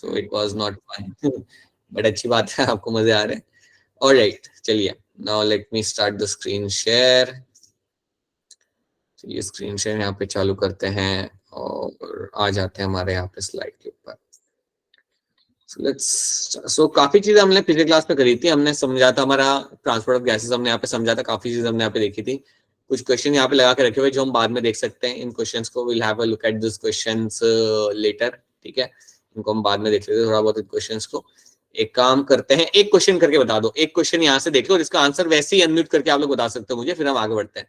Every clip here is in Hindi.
So it was not fun but अच्छी बात है आपको मजे आ रहे हैं। ऑलराइट, चलिए now let me start the screen share. ये स्क्रीन शेयर यहाँ पे चालू करते हैं और आ जाते हैं हमारे यहाँ पे स्लाइड के ऊपर। सो काफी चीजें हमने पिछले क्लास में करी थी, हमने समझा था हमारा ट्रांसपोर्ट ऑफ गैसेस, हमने यहाँ पे समझा था, काफी चीजें हमने यहाँ पे देखी थी। कुछ क्वेश्चन यहाँ पे लगा के रखे हुए जो हम बाद में देख सकते हैं। इन क्वेश्चंस को will have a look at this questions letter, ठीक है, इनको हम बाद में देख लेते हैं थोड़ा बहुत क्वेश्चंस को। एक काम करते हैं, एक क्वेश्चन करके बता दो, एक क्वेश्चन यहाँ से देख लो और इसका आंसर वैसे ही अनम्यूट करके आप लोग बता सकते हो मुझे, फिर हम आगे बढ़ते हैं।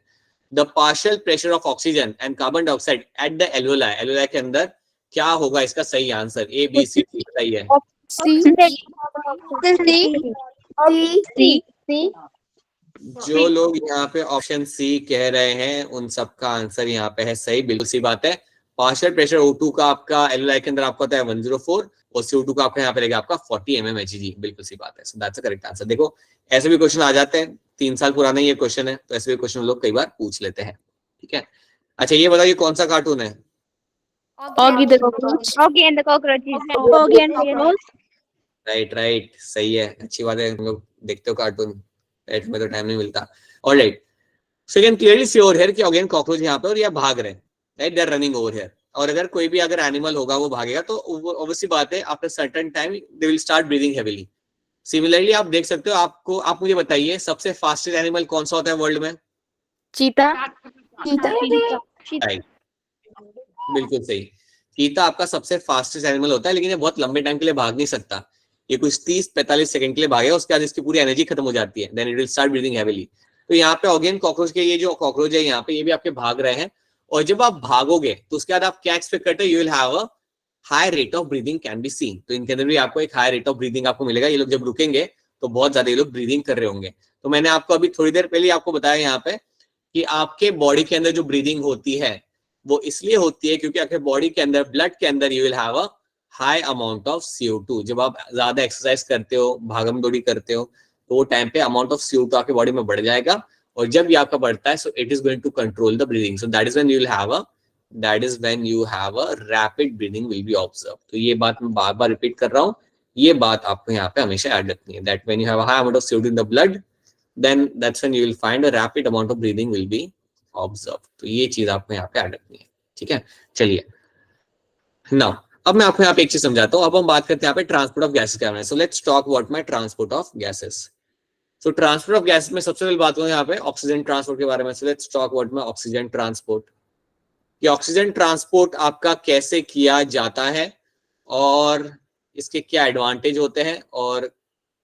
The partial pressure of oxygen and carbon dioxide at the alveoli, alveoli के अंदर क्या होगा इसका सही answer? A B C D सही है। जो लोग यहाँ पे ऑप्शन सी कह रहे हैं उन सबका आंसर यहाँ पे है सही, बिल्कुल सी बात है। पार्शियल प्रेशर O2 का आपका एल्वेलाई के अंदर आपको होता है 104 और CO2 का आपका यहाँ पे रहेगा आपका 40 mmHg, बिल्कुल सी बात है। So that's the correct answer. देखो ऐसे भी क्वेश्चन आ जाते हैं, 3 साल पुराना ये क्वेश्चन है, तो ऐसे भी क्वेश्चन लोग कई बार पूछ लेते हैं, ठीक है। अच्छा ये बताइए कौन सा कार्टून है? Augie the cockroach. Augie and the cockroaches. Augie and Cockroach. Right right, सही है, अच्छी बात है। हम लोग देखते हो कार्टून, राइट, में तो टाइम नहीं मिलता। Alright, so you can clearly see over here कि ऑगी एंड कॉकरोच यहाँ पे और ये भाग रहे हैं, right, they are running over here. और अगर कोई भी अगर एनिमल होगा वो भागेगा तो ऑब्वियसली बात है after certain time they will start breathing heavily. Similarly आप देख सकते हो, आपको आप मुझे बताइए सबसे फास्टेस्ट एनिमल कौन सा होता है वर्ल्ड में? चीता. राइट, बिल्कुल सही। चीता आपका सबसे फास्टेस्ट एनिमल होता है, लेकिन ये बहुत लंबे टाइम के लिए भाग नहीं सकता। ये कुछ 30-45 सेकंड के लिए भागेगा, उसके बाद इसकी पूरी एनर्जी खत्म हो जाती है, then it will start breathing heavily. तो यहाँ पे ऑगी एंड कॉकरोच के ये जो कॉकरोच है यहाँ पे ये भी आपके भाग रहे हैं, और जब आप भागोगे तो उसके बाद आप क्या एक्सपेक्ट करते हो? You will have a high rate of breathing can be seen. तो इनके अंदर भी आपको एक हाई रेट ऑफ ब्रीदिंग आपको मिलेगा। ये लोग जब रुकेंगे तो बहुत ज्यादा ये लोग ब्रीदिंग कर रहे होंगे। तो मैंने आपको अभी थोड़ी देर पहले आपको बताया यहाँ पे कि आपके बॉडी के अंदर जो ब्रीदिंग होती है वो इसलिए होती है क्योंकि आपके बॉडी के अंदर, ब्लड के अंदर you will have a high amount of CO2। जब आप ज्यादा एक्सरसाइज करते हो, भागम दौड़ी करते हो, तो वो टाइम पे अमाउंट ऑफ CO2 आपके बॉडी में बढ़ जाएगा, और जब ये आपका बढ़ता है so it is going to control the breathing. So that is when you have a rapid breathing will be observe. तो ये बात मैं बार बार रिपीट कर रहा हूँ, ये बात आपको यहाँ पे हमेशा याद रखनी है, that when you have a high amount of CO2 in the blood, then that's when you will find a rapid amount of breathing will be observed। तो ये चीज आपको यहाँ पे याद रखनी है, ठीक है। चलिए नाउ अब मैं आपको यहाँ पे एक चीज समझाता हूँ। अब हम बात करते हैं यहाँ पे ट्रांसपोर्ट ऑफ गैसेस के बारे में। So let's talk about my transport of gases. So transport of gas में सबसे पहले बात करूँ यहाँ पे ऑक्सीजन ट्रांसपोर्ट के बारे में। So let's talk about my oxygen transport. कि ऑक्सीजन ट्रांसपोर्ट आपका कैसे किया जाता है और इसके क्या एडवांटेज होते हैं और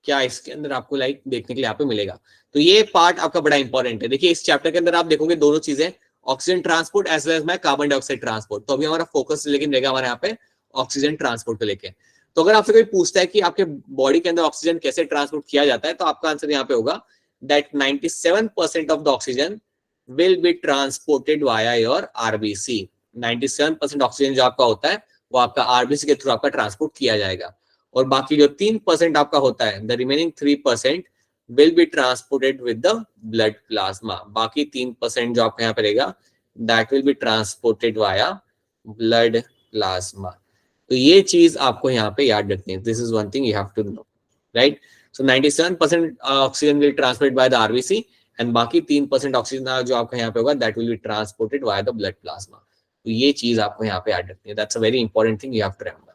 क्या इसके अंदर आपको लाइक देखने के लिए यहाँ पे मिलेगा। तो ये पार्ट आपका बड़ा इंपॉर्टेंट है। देखिए इस चैप्टर के अंदर आप देखोगे दोनों चीजें, oxygen transport as well as में कार्बन डाइऑक्साइड ट्रांसपोर्ट। तो अभी हमारा फोकस लेकिन रहेगा हमारे यहाँ पे ऑक्सीजन ट्रांसपोर्ट को लेके। तो अगर आपसे कोई पूछता है कि आपके बॉडी के अंदर ऑक्सीजन कैसे ट्रांसपोर्ट किया जाता है, तो आपका आंसर यहाँ पे होगा that 97% of the oxygen will be transported via your RBC। 97% oxygen जो आपका होता है वो आपका RBC के थ्रू आपका ट्रांसपोर्ट किया जाएगा, और बाकी जो 3% आपका होता है, the remaining 3% will be transported with the blood plasma. बाकी 3% जो आपका यहाँ पे रहेगा that will be transported via blood plasma. तो ये चीज आपको यहाँ पे याद रखनी है, this is one thing you have to know, right. So 97% oxygen will transported by the RBC and बाकी 3% ऑक्सीजन जो आपका यहाँ पे होगा that will be transported via the blood plasma. तो ये चीज आपको यहाँ पे याद रखनी है, that's a very important thing you have to remember,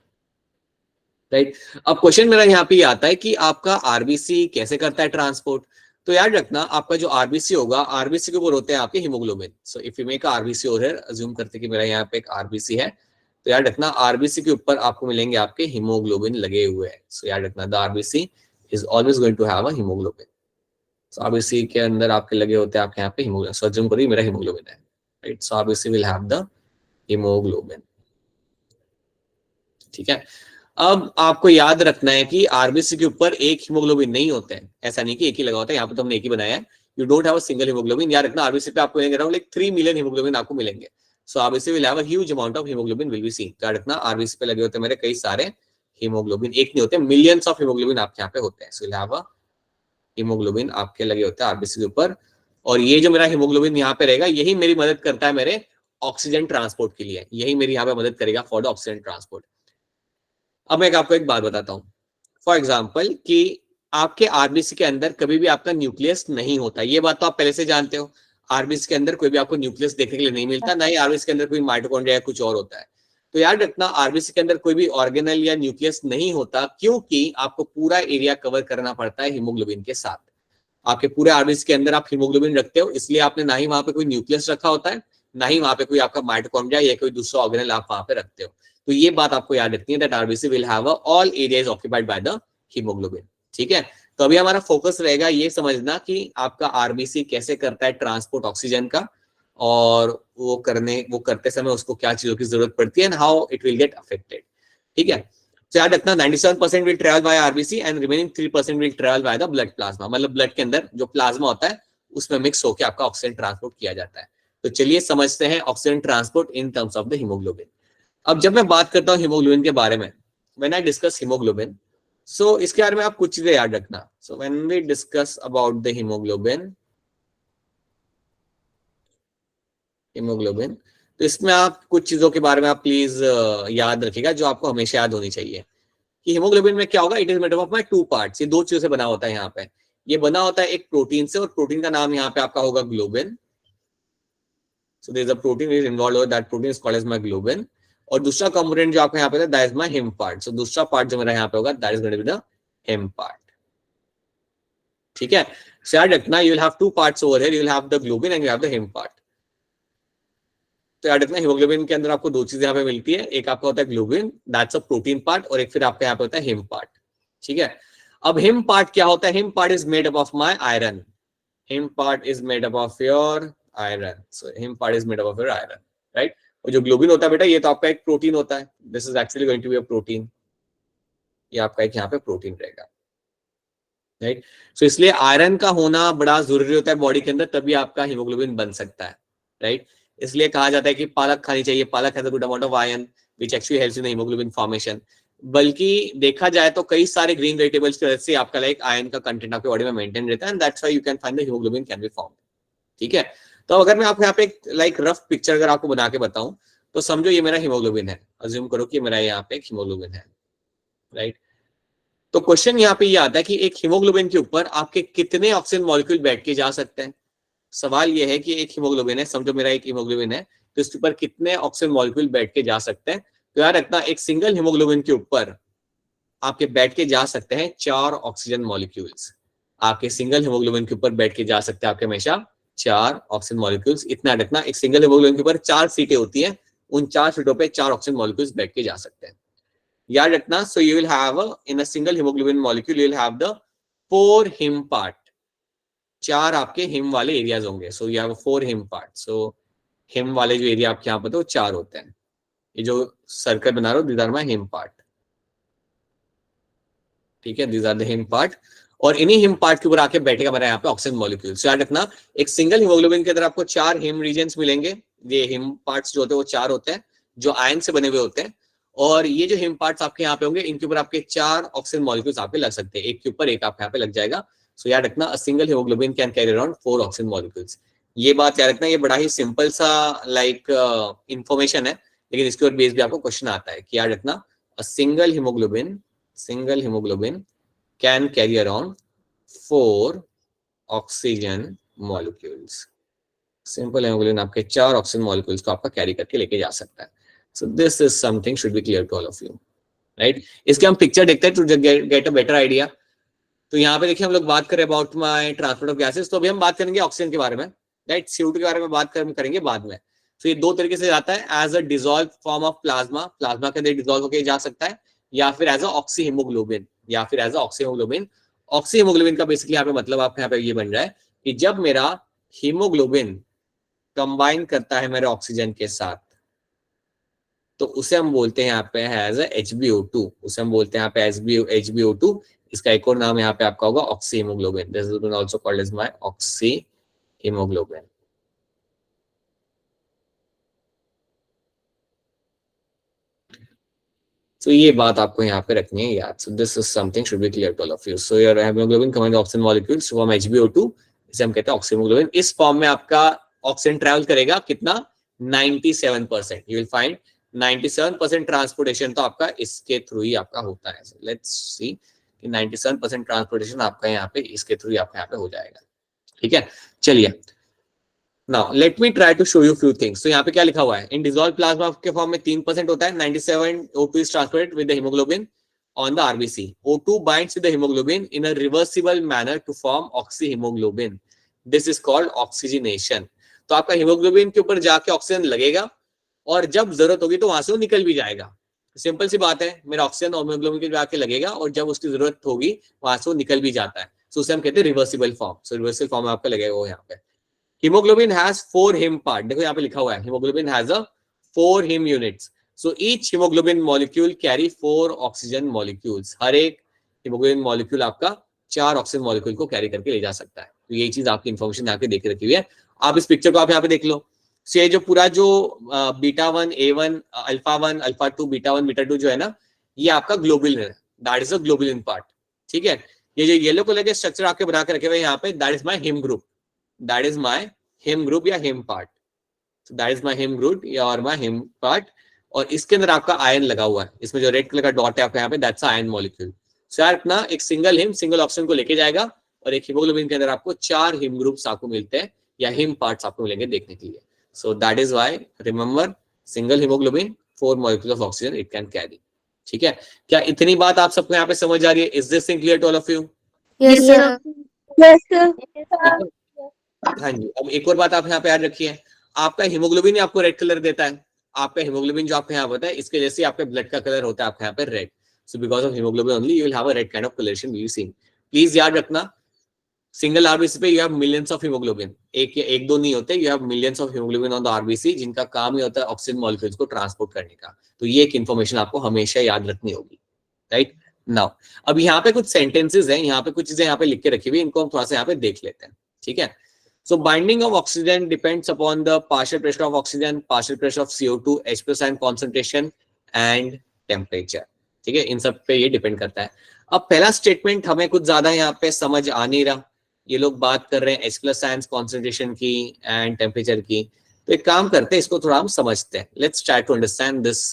right. अब क्वेश्चन मेरा यहाँ पे आता है कि आपका RBC कैसे करता है ट्रांसपोर्ट। तो याद रखना आपका जो RBC होगा, RBC के ऊपर होते हैं आपके haemoglobin. So if you make RBC over here, assume करते कि मेरा यहाँ पे एक RBC है, तो याद रखना RBC के ऊपर आपको मिलेंगे आपके हीमोग्लोबिन लगे हुए हैं। सो याद रखना the RBC is always going to have a haemoglobin. So RBC के अंदर आपके लगे होते हैं आपके यहाँ पे हीमोग्लोबिन। सो अज्यूम करिए मेरा हीमोग्लोबिन है, right. So RBC will have the haemoglobin, ठीक है। अब आपको याद रखना है कि RBC के ऊपर एक हीमोग्लोबिन नहीं होते हैं, ऐसा नहीं कि एक ही लगा होता है। यहाँ पे तो हमने एक ही बनाया है, you don't have a single haemoglobin. याद रखना RBC पे आपको मिलेंगे अराउंड लाइक 3 मिलियन हीमोग्लोबिन आपको मिलेंगे। सो RBC will have a huge amount of haemoglobin will be seen. याद रखना RBC पे लगे होते हैं मेरे कई सारे हीमोग्लोबिन, एक नहीं होते, मिलियंस ऑफ हीमोग्लोबिन आपके यहाँ पे होते हैं। So will have a haemoglobin आपके लगे होते हैं RBC के ऊपर, और ये जो मेरा हीमोग्लोबिन यहाँ पे रहेगा यही मेरी मदद करता है मेरे ऑक्सीजन ट्रांसपोर्ट के लिए, यही मेरी यहाँ पे मदद करेगा फॉर द ऑक्सीजन ट्रांसपोर्ट। अब मैं आपको एक बात बताता हूँ, फॉर एग्जाम्पल कि आपके आरबीसी के अंदर कभी भी आपका न्यूक्लियस नहीं होता, ये बात तो आप पहले से जानते हो। आरबीसी के अंदर कोई भी आपको न्यूक्लियस देखने के लिए नहीं मिलता, ना ही आरबीसी के अंदर कोई माइटोकॉन्ड्रिया या कुछ और होता है। तो याद रखना, आरबीसी के अंदर कोई भी ऑर्गेनल या न्यूक्लियस नहीं होता, क्योंकि आपको पूरा एरिया कवर करना पड़ता है हीमोग्लोबिन के साथ। आपके पूरे आरबीसी के अंदर आप हीमोग्लोबिन रखते हो, इसलिए आपने ना ही वहां पे कोई न्यूक्लियस रखा होता है, ना ही वहां पे कोई आपका माइटोकॉन्ड्रिया या कोई दूसरा ऑर्गेनल आप वहां पे रखते हो। तो ये बात आपको याद रखनी है, that RBC will have all areas occupied by the haemoglobin. ठीक है, तो अभी हमारा फोकस रहेगा ये समझना कि आपका आरबीसी कैसे करता है ट्रांसपोर्ट ऑक्सीजन का, और वो करते समय उसको क्या चीजों की जरूरत पड़ती है, and how it will get affected. ठीक है, तो याद रखना 97% will travel by RBC and remaining 3% will travel by the blood plasma, मतलब ब्लड के अंदर जो प्लाज्मा होता है उसमें मिक्स होकर आपका ऑक्सीजन ट्रांसपोर्ट किया जाता है। तो चलिए समझते हैं oxygen transport in terms of the haemoglobin. अब जब मैं बात करता हूँ हीमोग्लोबिन के बारे में, when I discuss haemoglobin, so इसके बारे में आप कुछ चीजें याद रखना। So when we discuss about the haemoglobin, तो इसमें आप कुछ चीजों के बारे में आप प्लीज याद रखिएगा जो आपको हमेशा याद होनी चाहिए कि हीमोग्लोबिन में क्या होगा। It is made up of my 2 parts, ये 2 चीजों से बना होता है। यहाँ पे ये बना होता है एक प्रोटीन से, और प्रोटीन का नाम यहाँ पे आपका होगा globin. So there is a protein is involved with that protein is called as myoglobin. और दूसरा कंपोनेंट जो आपका यहाँ पे है that is my heme part. So दूसरा पार्ट जो मेरा यहाँ पे होगा that is going to be the heme part. ठीक है, सो याद रखना you will have 2 parts over here, you will have the globin and you have the heme part. तो याद रखना हीमोग्लोबिन के अंदर आपको 2 चीजें यहाँ पे मिलती है, एक आपका होता है globin that's a protein part, और एक फिर आपका यहाँ पे होता है हिम पार्ट। ठीक है, अब हिम पार्ट क्या होता है? Him part is made up of my iron. Him part is made up of your iron. Saw him part is made up of your iron, right. और जो ग्लोबिन होता है बेटा, ये तो आपका एक प्रोटीन होता है। This is actually going to be a protein. ये आपका एक यहाँ पे प्रोटीन रहेगा, राइट। सो इसलिए आयरन का होना बड़ा जरूरी होता है बॉडी के अंदर, तभी आपका हीमोग्लोबिन बन सकता है, राइट। इसलिए कहा जाता है कि पालक खानी चाहिए, पालक has a good amount of iron which actually helps in haemoglobin formation. बल्कि देखा जाए तो कई सारे ग्रीन वेजिटेबल्स की वजह से आपका लाइक आयरन का कंटेंट आपके बॉडी में मेंटेन रहता है, and that's why you can find the haemoglobin can be formed. ठीक है, तो अगर मैं आपको यहाँ पे एक लाइक रफ पिक्चर अगर आपको बना के बताऊं, तो समझो ये मेरा हीमोग्लोबिन है। अज्यूम करो कि मेरा यहाँ पे एक हीमोग्लोबिन है, राइट। तो क्वेश्चन यहाँ पे ये आता है कि एक हीमोग्लोबिन के ऊपर आपके कितने ऑक्सीजन मॉलिक्यूल बैठ के जा सकते हैं। सवाल ये है कि एक हीमोग्लोबिन है, समझो मेरा एक हीमोग्लोबिन है, तो इसके ऊपर कितने ऑक्सीजन मॉलिक्यूल बैठ के जा सकते हैं। तो याद रखना, एक सिंगल हीमोग्लोबिन के ऊपर आपके बैठ के जा सकते हैं 4 ऑक्सीजन मॉलिक्यूल्स। आपके सिंगल हीमोग्लोबिन के ऊपर बैठ के जा सकते हैं आपके हमेशा 4 ऑक्सीजन मॉलिक्यूल्स। इतना रखना, एक सिंगल हीमोग्लोबिन के ऊपर 4 सीटें होती हैं, उन 4 सीटों पे 4 ऑक्सीजन मॉलिक्यूल्स बैठ के जा सकते हैं। याद रखना, so you will have in a single haemoglobin molecule you will have the 4 him part. 4 आपके हिम वाले एरियाज होंगे। So you have 4 him part. Saw him वाले जो एरिया आपके यहाँ पर तो 4 होते हैं। ये जो सर्कल बना रहा हूं, these are my heme part. ठीक है, these are the heme part. और इन्हीं हिम पार्ट के ऊपर आके बैठेगा मेरा यहाँ पे ऑक्सीजन मॉलिक्यूल। सो याद रखना, एक सिंगल हीमोग्लोबिन के अंदर आपको 4 हिम रीजन्स मिलेंगे। ये हिम पार्ट्स जो होते हैं वो 4 होते हैं, जो आयन से बने हुए होते हैं। और ये जो हिम पार्ट्स आपके यहाँ पे होंगे, इनके ऊपर आपके 4 ऑक्सीजन मॉलिक्यूल्स आपके लग सकते हैं, एक के ऊपर एक आपके यहाँ पे लग जाएगा। सो याद रखना, a single haemoglobin can carry around 4 oxygen molecules. ये बात याद रखना, ये बड़ा ही सिंपल सा लाइक इंफॉर्मेशन है, लेकिन इसके ऊपर बेस भी आपको क्वेश्चन आता है कि याद रखना, a single haemoglobin can carry around 4 oxygen molecules. Simple haemoglobin आपके 4 ऑक्सीजन मॉलिक्यूल्स को आपका कैरी करके लेके जा सकता है। So this is something should be clear to all of you, right. इसके हम पिक्चर देखते हैं to get a better idea. तो यहाँ पे देखिए हम लोग बात करें about my transport of gases. तो अभी हम बात करेंगे ऑक्सीजन के बारे में, राइट। CO2 के बारे में बात करेंगे बाद में। तो ये 2 तरीके से जाता है, as a dissolve form of plasma, plasma के अंदर डिसॉल्व होकर जा सकता है, या फिर एज अ ऑक्सी हीमोग्लोबिन, या फिर as a oxy haemoglobin. Oxy haemoglobin का बेसिकली यहाँ पे मतलब आपके यहाँ पे ये बन रहा है कि जब मेरा हीमोग्लोबिन कंबाइन करता है मेरे ऑक्सीजन के साथ, तो उसे हम बोलते हैं यहाँ पे एज अ HbO2। उसे हम बोलते हैं यहाँ पे HbO2। इसका एक और नाम यहाँ पे आपका होगा oxy haemoglobin. This is also called as my oxy haemoglobin. So ये बात आपको यहाँ पे रखनी है याद। So this is something should be clear to all of you. So your hemoglobin combines oxygen molecules to form HbO2, इसे हम कहते हैं ऑक्सीहीमोग्लोबिन। इस फॉर्म में आपका ऑक्सीजन ट्रैवल करेगा कितना? 97%। You will find 97% ट्रांसपोर्टेशन तो आपका इसके थ्रू ही आपका होता है। लेट्स सी कि 97% ट्रांसपोर्टेशन आपका यहाँ पे इसके थ्रू ही आपका यहाँ पे हो जाएगा। ठीक है, चलिए now let me try to show you few things. तो यहाँ पे क्या लिखा हुआ है, इन डिसॉल्व प्लाज्मा के फॉर्म में 3% होता है, 97 O2 is transported with the haemoglobin on the RBC. O2 binds with the hemoglobin in a reversible manner to form oxyhemoglobin. This is called oxygenation. तो आपका हीमोग्लोबिन के ऊपर जाके ऑक्सीजन लगेगा और जब जरूरत होगी तो वहां से वो निकल भी जाएगा। सिंपल सी बात है, मेरा ऑक्सीजन और हीमोग्लोबिन के जाके लगेगा और जब उसकी जरूरत होगी वहां से वो निकल भी जाता है। सो उसे हम कहते हैं रिवर्सिबल फॉर्म। सो रिवर्सिबल फॉर्म में आपका लगेगा वो यहाँ पे। Haemoglobin has 4 him part. देखो यहाँ पे लिखा हुआ है haemoglobin has a 4 him units. So each hemoglobin molecule carry 4 oxygen molecules. हर एक hemoglobin molecule आपका 4 ऑक्सीजन मॉलिक्यूल को कैरी करके ले जा सकता है। तो ये चीज आपकी इन्फॉर्मेशन यहाँ पे देख रखी हुई है। आप इस पिक्चर को आप यहाँ पे देख लो। So ये जो पूरा जो beta 1 A1 alpha 1 alpha 2 beta 1 beta 2 जो है ना, ये आपका ग्लोबुलिन है। That is a globulin part. ठीक है, ये जो येलो कलर के स्ट्रक्चर आपके बना के रखे हुए यहाँ पे, that is my heme group. That is my heme group या heme part. That is my heme group और माई हिम पार्ट। और इसके अंदर आपका आयन लगा हुआ है। इसमें जो रेड कलर का डॉट है आपका यहाँ पे, दैट्स आयन मॉलिक्यूल। सो यार अपना एक सिंगल हिम सिंगल ऑक्सीजन को लेके जाएगा और एक हीमोग्लोबिन के अंदर आपको 4 हिम ग्रुप्स आपको मिलते हैं या हिम पार्ट्स आपको मिलेंगे देखने के लिए। सो that is why remember single haemoglobin 4 molecule of oxygen it can carry. ठीक है, क्या इतनी बात आप सबको यहाँ पे समझ आ रही है? Is this thing clear to all of you? Yes, sir. Yes, sir. हाँ जी। अब एक और बात आप यहाँ पे याद रखिए, आपका हीमोग्लोबिन ही आपको रेड कलर देता है। आपका हीमोग्लोबिन जो आपके यहाँ होता है, इसके जैसे आपके ब्लड का कलर होता है आपके यहाँ पे red. So because of haemoglobin only you will have a red kind of colouration we seen. Please याद रखना, सिंगल आरबीसी पे you have millions of haemoglobin. एक दो नहीं होते, you have millions of haemoglobin on the RBC, जिनका काम ही होता है ऑक्सीजन मॉलिक्यूल्स को ट्रांसपोर्ट करने का। तो ये एक इन्फॉर्मेशन आपको हमेशा याद रखनी होगी। राइट नाउ, अब यहाँ पे कुछ सेंटेंसेस हैं, यहाँ पे कुछ चीजें यहाँ पे लिख के रखी हुई, इनको हम थोड़ा सा यहाँ पे देख लेते हैं। ठीक है, so binding of oxygen depends upon the partial pressure of oxygen, partial pressure of CO2, H+ ion concentration and temperature. ठीक है, इन सब पे ये डिपेंड करता है। अब पहला स्टेटमेंट हमें कुछ ज्यादा यहाँ पे समझ आ नहीं रहा। ये लोग बात कर रहे हैं H+ ions concentration की एंड टेम्परेचर की। तो एक काम करते हैं, इसको थोड़ा हम समझते हैं। Let's try to understand this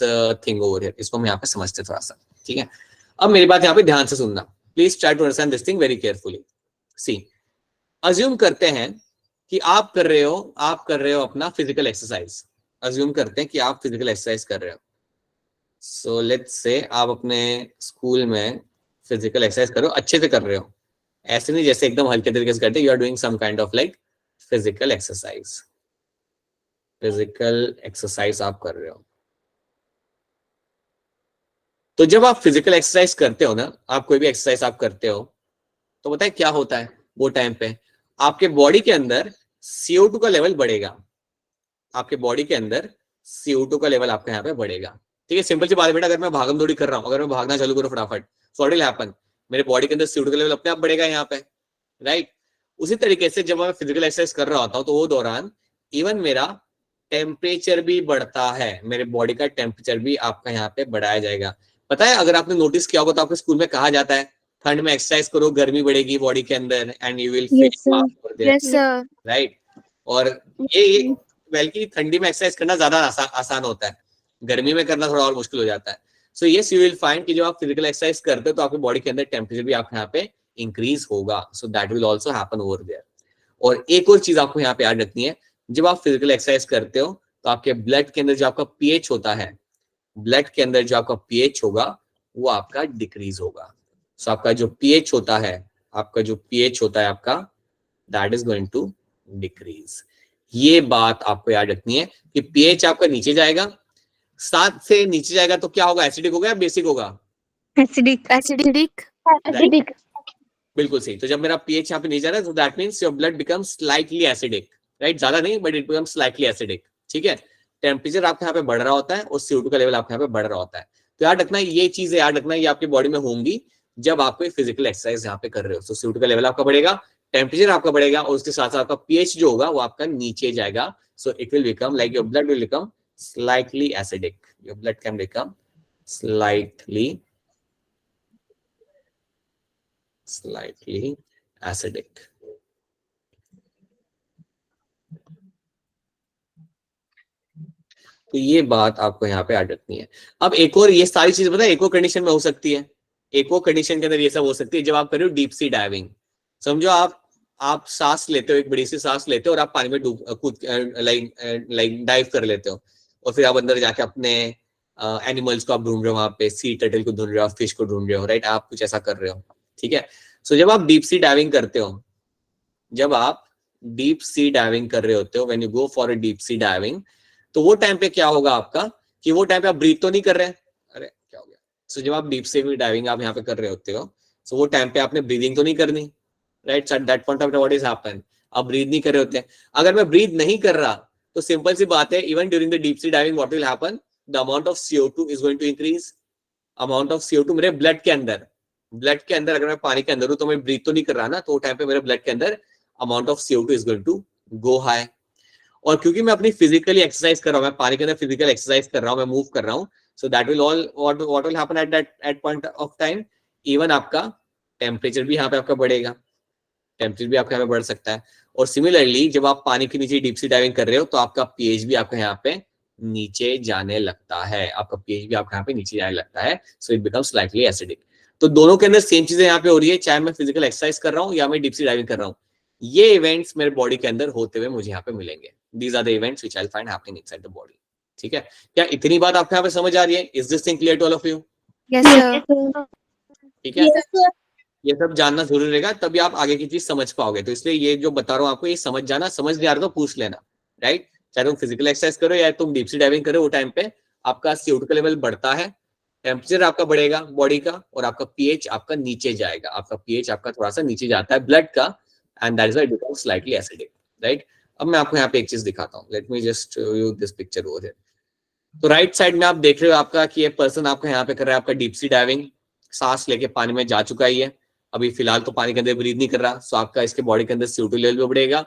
thing over here. इसको हम यहाँ पे समझते हैं थोड़ा सा। ठीक है, अब मेरी बात यहाँ पे ध्यान से सुनना। Please try to understand this thing very carefully. See, assume करते हैं कि आप कर रहे हो अपना फिजिकल एक्सरसाइज। अज्यूम करते हैं कि आप फिजिकल एक्सरसाइज कर रहे हो। सो लेट्स से आप अपने स्कूल में फिजिकल एक्सरसाइज कर रहे हो, अच्छे से कर रहे हो, ऐसे नहीं जैसे एकदम हल्के तरीके से करते। You are doing some kind of like physical exercise. Physical exercise आप कर रहे हो। तो जब आप फिजिकल एक्सरसाइज करते हो ना, आप कोई भी एक्सरसाइज आप करते हो, तो पता है क्या होता है वो टाइम पे? आपके बॉडी के अंदर CO2 का लेवल बढ़ेगा। आपके बॉडी के अंदर CO2 का लेवल आपके यहाँ पे बढ़ेगा। ठीक है, सिंपल सी बात है बेटा, अगर मैं भागम दौड़ी कर रहा हूँ, अगर मैं भागना चालू करूँ फटाफट, सो व्हाट विल हैपन? मेरे बॉडी के अंदर CO2 का लेवल अपने आप बढ़ेगा यहाँ पे। राइट, उसी तरीके से जब मैं फिजिकल एक्सरसाइज कर रहा होता हूँ तो वो दौरान इवन मेरा टेम्परेचर भी बढ़ता है। मेरे बॉडी का टेम्परेचर भी आपका यहाँ पे बढ़ाया जाएगा। पता है, अगर आपने नोटिस किया होगा तो आपके स्कूल में कहा जाता है ठंड में एक्सरसाइज करो, गर्मी बढ़ेगी बॉडी के अंदर and you will Yes, sir. Yes, sir. Right. और ये बल्कि ठंडी में एक्सरसाइज करना ज्यादा आसान होता है, गर्मी में करना थोड़ा और मुश्किल हो जाता है। So yes, you will find कि जब आप फिजिकल एक्सरसाइज करते हो तो आपके बॉडी के अंदर टेम्परेचर भी आपके यहाँ पे इंक्रीज होगा। So that will also happen over there. और एक और चीज आपको यहाँ पे याद रखनी है, जब आप फिजिकल एक्सरसाइज करते हो तो आपके ब्लड के अंदर जो आपका पीएच होता है, ब्लड के अंदर जो आपका पीएच होगा वो आपका डिक्रीज होगा। सो आपका जो पीएच होता है, आपका that is going to decrease. ये बात आपको याद रखनी है कि पीएच आपका नीचे जाएगा। 7 से नीचे जाएगा तो क्या होगा? एसिडिक होगा या बेसिक होगा? Acidic. Acidic. Acidic. बिल्कुल सही। तो जब मेरा पीएच यहाँ पे नीचे जा रहा है तो that means your blood becomes slightly acidic. Right, ज्यादा नहीं but it becomes slightly acidic. ठीक है, टेम्परेचर आपके यहाँ पे बढ़ रहा होता है और CO2 का लेवल आपके यहाँ पे बढ़ रहा होता है। तो याद रखना, ये चीजें याद रखना, ये आपकी बॉडी में होंगी जब आप कोई फिजिकल एक्सरसाइज यहाँ पे कर रहे हो। तो CO2 का लेवल आपका बढ़ेगा, टेम्परेचर आपका बढ़ेगा और उसके साथ साथ आपका पीएच जो होगा वो आपका नीचे जाएगा। So it will become like your blood will become slightly acidic. Your blood can become slightly acidic. तो ये बात आपको यहाँ पे याद रखनी है। अब एक और ये सारी चीज पता है एक और कंडीशन में हो सकती है, एक और कंडीशन के अंदर ये सब हो सकती है जब आप कर रहे हो डीप सी डाइविंग। समझो आप सांस लेते हो, एक बड़ी सी सांस लेते हो और आप पानी में डूब कूद लाइक डाइव कर लेते हो, और फिर आप अंदर जाके अपने एनिमल्स को आप ढूंढ रहे हो, वहां पे सी टर्टल को ढूंढ रहे हो, फिश को ढूंढ रहे हो, राइट, आप कुछ ऐसा कर रहे हो, ठीक है। सो जब आप डीप सी डाइविंग करते हो, जब आप डीप सी डाइविंग कर रहे होते हो, when you go for a deep sea diving, तो वो टाइम पे क्या होगा आपका कि वो टाइम पे आप ब्रीथ तो नहीं कर रहे हैं, अरे क्या हो गया। सो जब आप डीप सी डाइविंग आप यहाँ पे कर रहे होते हो, सो वो टाइम पे आपने ब्रीदिंग तो नहीं करनी, right, at that point of what is happen, आप ब्रीथ नहीं कर रहे होते हैं। अगर मैं ब्रीथ नहीं कर रहा तो सिंपल सी बात है, even during the deep sea diving what will happen, the amount of CO2 is going to increase. Amount of CO2 मेरे ब्लड के अंदर अगर मैं पानी के अंदर हूं तो मैं ब्रीथ तो नहीं कर रहा ना, तो वो टाइम पे मेरे ब्लड के अंदर amount of CO2 is going to go high. और क्योंकि मैं अपनी फिजिकली एक्सरसाइज कर रहा हूं, मैं पानी के अंदर फिजिकल एक्सरसाइज कर रहा हूं, मैं मूव कर रहा हूं, सो that will all what will happen at point of time, even आपका टेम्परेचर भी यहाँ पे आपका बढ़ेगा, टेम्परेचर भी आपका यहाँ पे बढ़ सकता है। और सिमिलरली जब आप पानी के नीचे डीप सी डाइविंग कर रहे हो तो आपका पीएच भी आपका यहाँ पे नीचे जाने लगता है, आपका पीएच भी आपका यहाँ पे नीचे जाने लगता है, so it becomes slightly acidic. तो दोनों के अंदर सेम चीजें यहाँ पे हो रही है, चाहे मैं फिजिकल एक्सरसाइज कर रहा हूँ या मैं डीप सी डाइविंग कर रहा हूँ, ये इवेंट्स मेरे बॉडी के अंदर होते हुए मुझे यहाँ पे मिलेंगे। These are the events which I will find happening inside the body. ठीक है, क्या इतनी बात आपको यहाँ पे समझ आ रही है? Is this thing clear to all of you? Yes, sir. ठीक है, ये सब जानना जरूरी रहेगा, तभी आप आगे की चीज समझ पाओगे। तो इसलिए ये जो बता रहा हूँ आपको, ये समझ जाना, समझ नहीं आ रहा तो पूछ लेना, राइट। चाहे तुम फिजिकल एक्सरसाइज करो या तुम डीप सी डाइविंग करो, वो टाइम पे आपका CO2 का लेवल बढ़ता है, टेम्परेचर आपका बढ़ेगा बॉडी का, और आपका पीएच आपका नीचे जाएगा, आपका पीएच आपका थोड़ा सा नीचे जाता है ब्लड का, and that is why it becomes slightly acidic, right. अब मैं आपको यहाँ पे एक चीज दिखाता हूँ, let me just show you this picture over here. तो राइट साइड में आप देख रहे हो आपका कि ये पर्सन आपका यहाँ पे कर रहा है आपका डीप सी डाइविंग, सांस लेके पानी में जा चुका ही है, अभी फिलहाल तो पानी के अंदर ब्रीथ नहीं कर रहा, सो आपका इसके बॉडी के अंदर CO2 लेवल भी बढ़ेगा,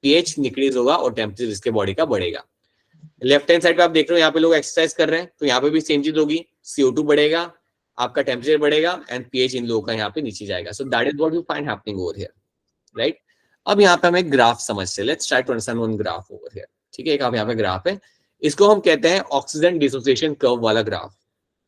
पीएच इंक्रीज होगा और टेम्परेचर इसके बॉडी का बढ़ेगा। लेफ्ट हैंड साइड पे आप देख रहे हो यहाँ पे लोग एक्सरसाइज कर रहे हैं, तो यहाँ पे भी सेम चीज होगी, CO2 बढ़ेगा, आपका टेम्परेचर बढ़ेगा, एंड पीएच इन लोगों का यहाँ पे नीचे जाएगा। So that is what you find happening over here, right. अब यहाँ पे हम एक ग्राफ समझते हैं, let's try to understand one graph over here. ठीक है, एक आप यहाँ पे ग्राफ है, इसको हम कहते हैं ऑक्सीजन डिसोसिएशन कर्व वाला ग्राफ,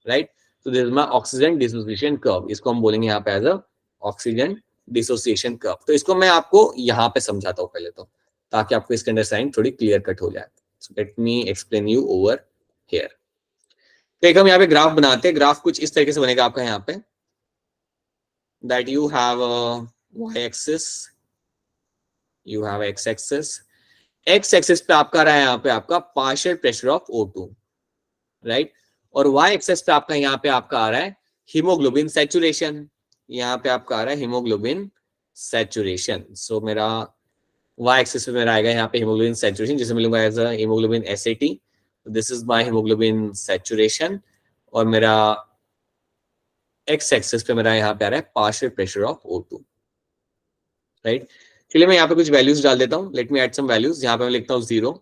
राइट। तो this is my oxygen dissociation curve, इसको हम बोलेंगे यहाँ पे as a oxygen dissociation curve. तो इसको मैं आपको यहाँ पे समझाता हूँ पहले तो, ताकि आपको इसके अंडरस्टैंडिंग थोड़ी क्लियर कट हो जाए। So let me explain you over here. तो एक हम यहाँ पे ग्राफ बनाते हैं, ग्राफ कुछ इस तरीके से बनेगा आपका यहाँ पे, that you have a y-axis, you have x-axis, x-axis पे आपका रहा है यहाँ पे आपका partial pressure of O2, right, और y-axis पे आपका यहाँ पे आपका आ रहा है हीमोग्लोबिन सैचुरेशन, यहाँ पे आपका आ रहा है हीमोग्लोबिन सैचुरेशन। सो मेरा y एक्सिस पे मेरा आएगा यहाँ पे हीमोग्लोबिन सैचुरेशन, जिसे मिलूंगा as a haemoglobin SAT, this is my haemoglobin saturation, और मेरा x एक्सिस पे मेरा यहाँ पे आ रहा है partial pressure of O2, right. चलिए मैं यहाँ पे कुछ वैल्यूज डाल देता हूँ, let me add some values. यहाँ पे मैं लिखता हूँ 0,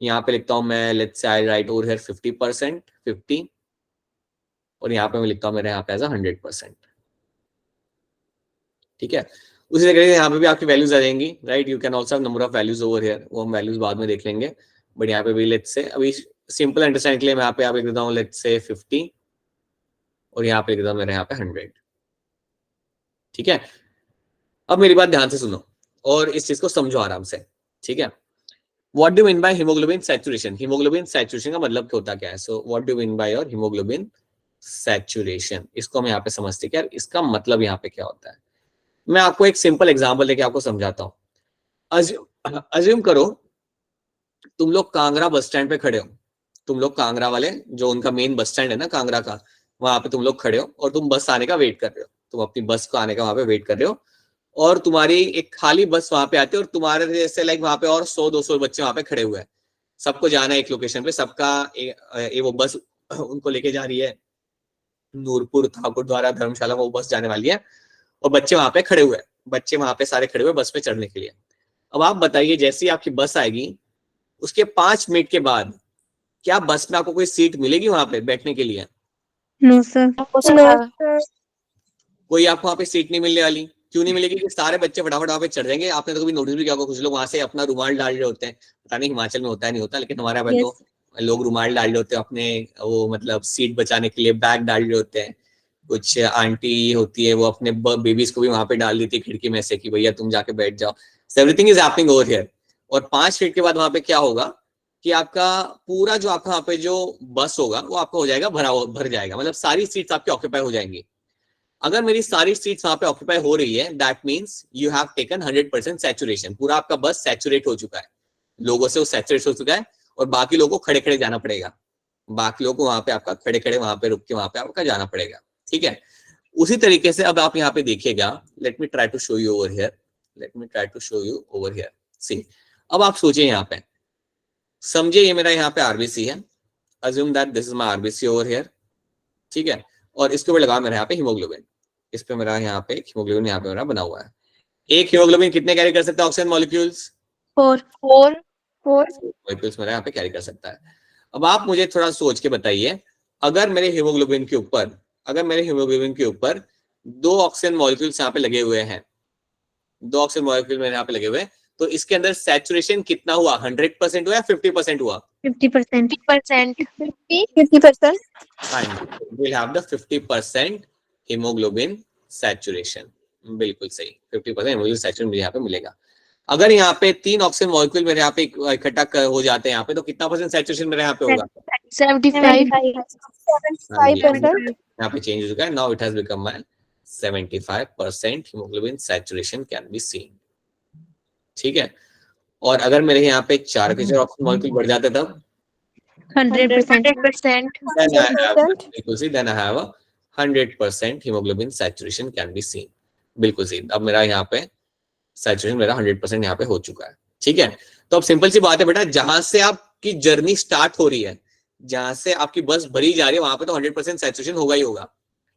यहाँ पे लिखता हूँ मैं let's say I right over here 50%, 50, और यहाँ पे मैं लिखता हूँ मेरे यहाँ पे एज अ 100%। ठीक है, उसी तरीके से यहाँ पे भी आपकी वैल्यूज आ जाएंगी, right. You can also have number of values over here, वो हम वैल्यूज बाद में देख लेंगे, बट यहाँ पे भी लेट्स से अभी सिंपल अंडरस्टैंड के लिए मैं यहाँ पे लिख देता हूँ लेट्स से 50, और यहाँ पे लिख देता हूँ मेरे यहाँ पे 100। ठीक है, अब मेरी बात ध्यान से सुनो और इस चीज को समझो आराम से। ठीक है, what do mean by haemoglobin saturation? Haemoglobin saturation का मतलब होता क्या है? So what do mean by your haemoglobin saturation, इसको हम यहाँ पे समझते हैं, क्या इसका मतलब यहाँ पे क्या होता है। मैं आपको एक सिंपल एग्जांपल लेके आपको समझाता हूँ। अज्यूम करो तुम लोग कांगड़ा बस स्टैंड पे खड़े हो, तुम लोग कांगड़ा वाले जो उनका मेन बस स्टैंड है ना कांगड़ा का, वहां पे तुम लोग खड़े हो और तुम बस आने का वेट कर रहे हो, तुम अपनी बस को आने का वहां पे वेट कर रहे हो, और तुम्हारी एक खाली बस वहां पे आती है और तुम्हारे जैसे लाइक वहां पे और 100-200 बच्चे वहां पे खड़े हुए हैं, सबको जाना है एक लोकेशन पे, सबका वो बस उनको लेके जा रही है नूरपुर, ठाकुर द्वारा, धर्मशाला, वो बस जाने वाली है, और बच्चे वहां पे खड़े हुए हैं, बच्चे वहां पे सारे खड़े हुए बस पे चढ़ने के लिए। अब आप बताइए जैसे ही आपकी बस आएगी उसके 5 मिनट के बाद क्या बस में आपको कोई सीट मिलेगी वहां पे बैठने के लिए? No sir. कोई आपको वहां पे सीट नहीं मिलने वाली। क्यों नहीं मिलेगी? क्योंकि सारे बच्चे फटाफट वहां पे चढ़ जाएंगे। आपने तो कभी नोटिस भी किया होगा, कुछ लोग वहां से अपना रुमाल डाल रहे होते हैं, पता नहीं हिमाचल में होता है नहीं होता, लेकिन हमारे यहाँ तो लोग रुमाल डाल रहे होते हैं अपने, वो मतलब सीट बचाने के लिए बैग डाल रहे होते हैं। कुछ आंटी होती है वो अपने बेबीज को भी वहां पे डाल देती है खिड़की में से कि भैया तुम जाके बैठ जाओ। Everything is happening over here. और 5 मिनट के बाद वहां पे क्या होगा कि आपका पूरा जो आपका वहां पे जो बस होगा वो आपका हो जाएगा भर जाएगा, मतलब सारी सीट्स आपकी ऑक्यूपाई हो जाएंगी। अगर मेरी सारी सीट्स वहां पे ऑक्यूपाई हो रही है, that means you have taken 100% saturation. पूरा आपका बस सैचुरेट हो चुका है, लोगों से वो सैचुरेट हो चुका है, और बाकी लोगों को खड़े खड़े जाना पड़ेगा। बाकी लोगों को वहां पे आपका खड़े खड़े वहां पे रुक के वहां पे आपका जाना पड़ेगा। ठीक है, उसी तरीके से अब आप यहाँ पे देखिएगा, let me try to show you over here, let me try to show you over here. See, अब आप सोचिए यहाँ पे, समझिए ये मेरा यहाँ पे आरबीसी है, assume that this is my RBC over here. ठीक है, और इसके ऊपर लगा मेरा यहाँ पे हीमोग्लोबिन, इस पे मेरा यहाँ पे हीमोग्लोबिन यहाँ पे मेरा बना हुआ है। एक हीमोग्लोबिन कितने कैरी कर सकता है ऑक्सीजन मॉलिक्यूल्स? 4 मॉलिक्यूल्स मेरा यहाँ पे कैरी कर सकता है। अब आप मुझे थोड़ा सोच के बताइए, अगर मेरे हीमोग्लोबिन के ऊपर, अगर मेरे हीमोग्लोबिन के ऊपर 2 ऑक्सीजन मॉलिक्यूल्स यहाँ पे लगे हुए हैं, 2 ऑक्सीजन मॉलिक्यूल मेरे यहाँ पे लगे हुए हैं, तो इसके अंदर सैचुरेशन कितना हुआ? 100% हुआ या 50% हुआ? 50%. 50%. 50%. We'll have the 50% hemoglobin saturation. बिल्कुल सही, 50% hemoglobin saturation मुझे यहाँ पे मिलेगा। अगर यहाँ पे 3 ऑक्सीजन मॉलिक्यूल मेरे यहाँ पे इकट्ठा हो जाते हैं यहाँ पे, तो कितना परसेंट सैचुरेशन मेरे यहाँ पे होगा? 75%. यहाँ पे चेंज हो चुका है, now it has become my 75% hemoglobin saturation can be seen। ठीक है, और अगर मेरे यहाँ पे 4 के 4 ऑक्सीजन मॉलिक्यूल बढ़ जाते तब 100%. बिल्कुल सही, then I have a 100% hemoglobin saturation can be seen। बिल्कुल सही, अब मेरा यहाँ पे सैचुरेशन मेरा 100% यहाँ पे हो चुका है। ठीक है, तो अब सिंपल सी बात है बेटा, जहां से आपकी जर्नी स्टार्ट हो रही है, जहां से आपकी बस भरी जा रही है, वहां पे तो 100% सैचुरेशन होगा ही होगा।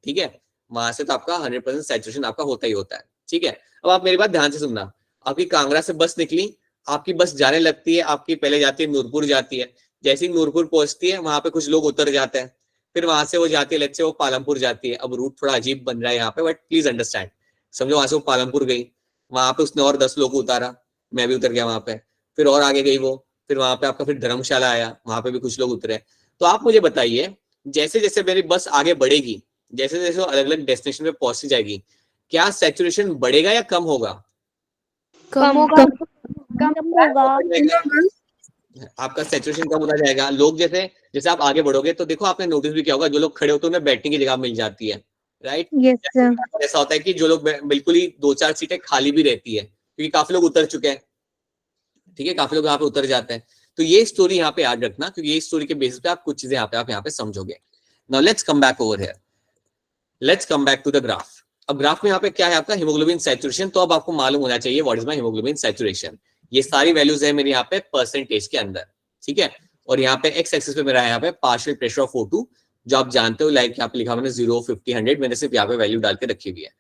ठीक है, वहां से तो आपका 100% सैचुरेशन आपका होता ही होता है। ठीक है, अब आप मेरी बात ध्यान से सुनना, आपकी कांगड़ा से बस निकली, आपकी बस जाने लगती है, आपकी पहले जाती है नूरपुर जाती है, जैसे ही नूरपुर पहुंचती है वहां पे कुछ लोग उतर जाते हैं, फिर वहां से वो जाती है, लेट्स से वो पालमपुर जाती है। अब रूट थोड़ा अजीब बन रहा है यहाँ पे, बट प्लीज अंडरस्टैंड, समझो वहां से वो पालमपुर गई, वहां पे उसने और 10 लोग को उतारा, मैं भी उतर गया वहां पे, फिर और आगे गई वो, फिर वहां पे आपका फिर धर्मशाला आया, वहां पे भी कुछ लोग उतरे। तो आप मुझे बताइए, जैसे जैसे मेरी बस आगे बढ़ेगी, जैसे जैसे वो अलग अलग डेस्टिनेशन पे पहुंचती जाएगी, क्या सैचुरेशन बढ़ेगा या कम होगा? कम होगा. आपका सैचुरेशन कम होता जाएगा। लोग जैसे जैसे आप आगे बढ़ोगे, तो देखो आपने नोटिस भी किया होगा, जो लोग खड़े होते हैं उन्हें बैठने की जगह मिल जाती है, राइट? Yes, sir. ऐसा होता है कि जो लोग बिल्कुल ही 2-4 सीटें खाली भी रहती है, क्योंकि काफी लोग उतर चुके हैं। ठीक है, काफी लोग यहाँ पे उतर जाते हैं। तो ये स्टोरी यहाँ पे याद रखना, क्योंकि ये स्टोरी के बेसिस पे आप कुछ चीजें आप यहाँ पे समझोगे। Now let's come back over here, let's come back to the graph. अब ग्राफ में यहाँ पे क्या है आपका? Haemoglobin saturation. तो अब आपको मालूम होना चाहिए what is my haemoglobin saturation. ये सारी वैल्यूज है मेरे यहाँ पे परसेंटेज के अंदर। ठीक है, और यहाँ पे एक्स एक्सिस पे मेरा यहाँ पे पार्शियल प्रेशर ऑफ O2, जो आप जानते हो, लाइक यहाँ पे लिखा मैंने 0, 50, 100, मैंने सिर्फ यहाँ पे वैल्यू डाल के रखी हुई है।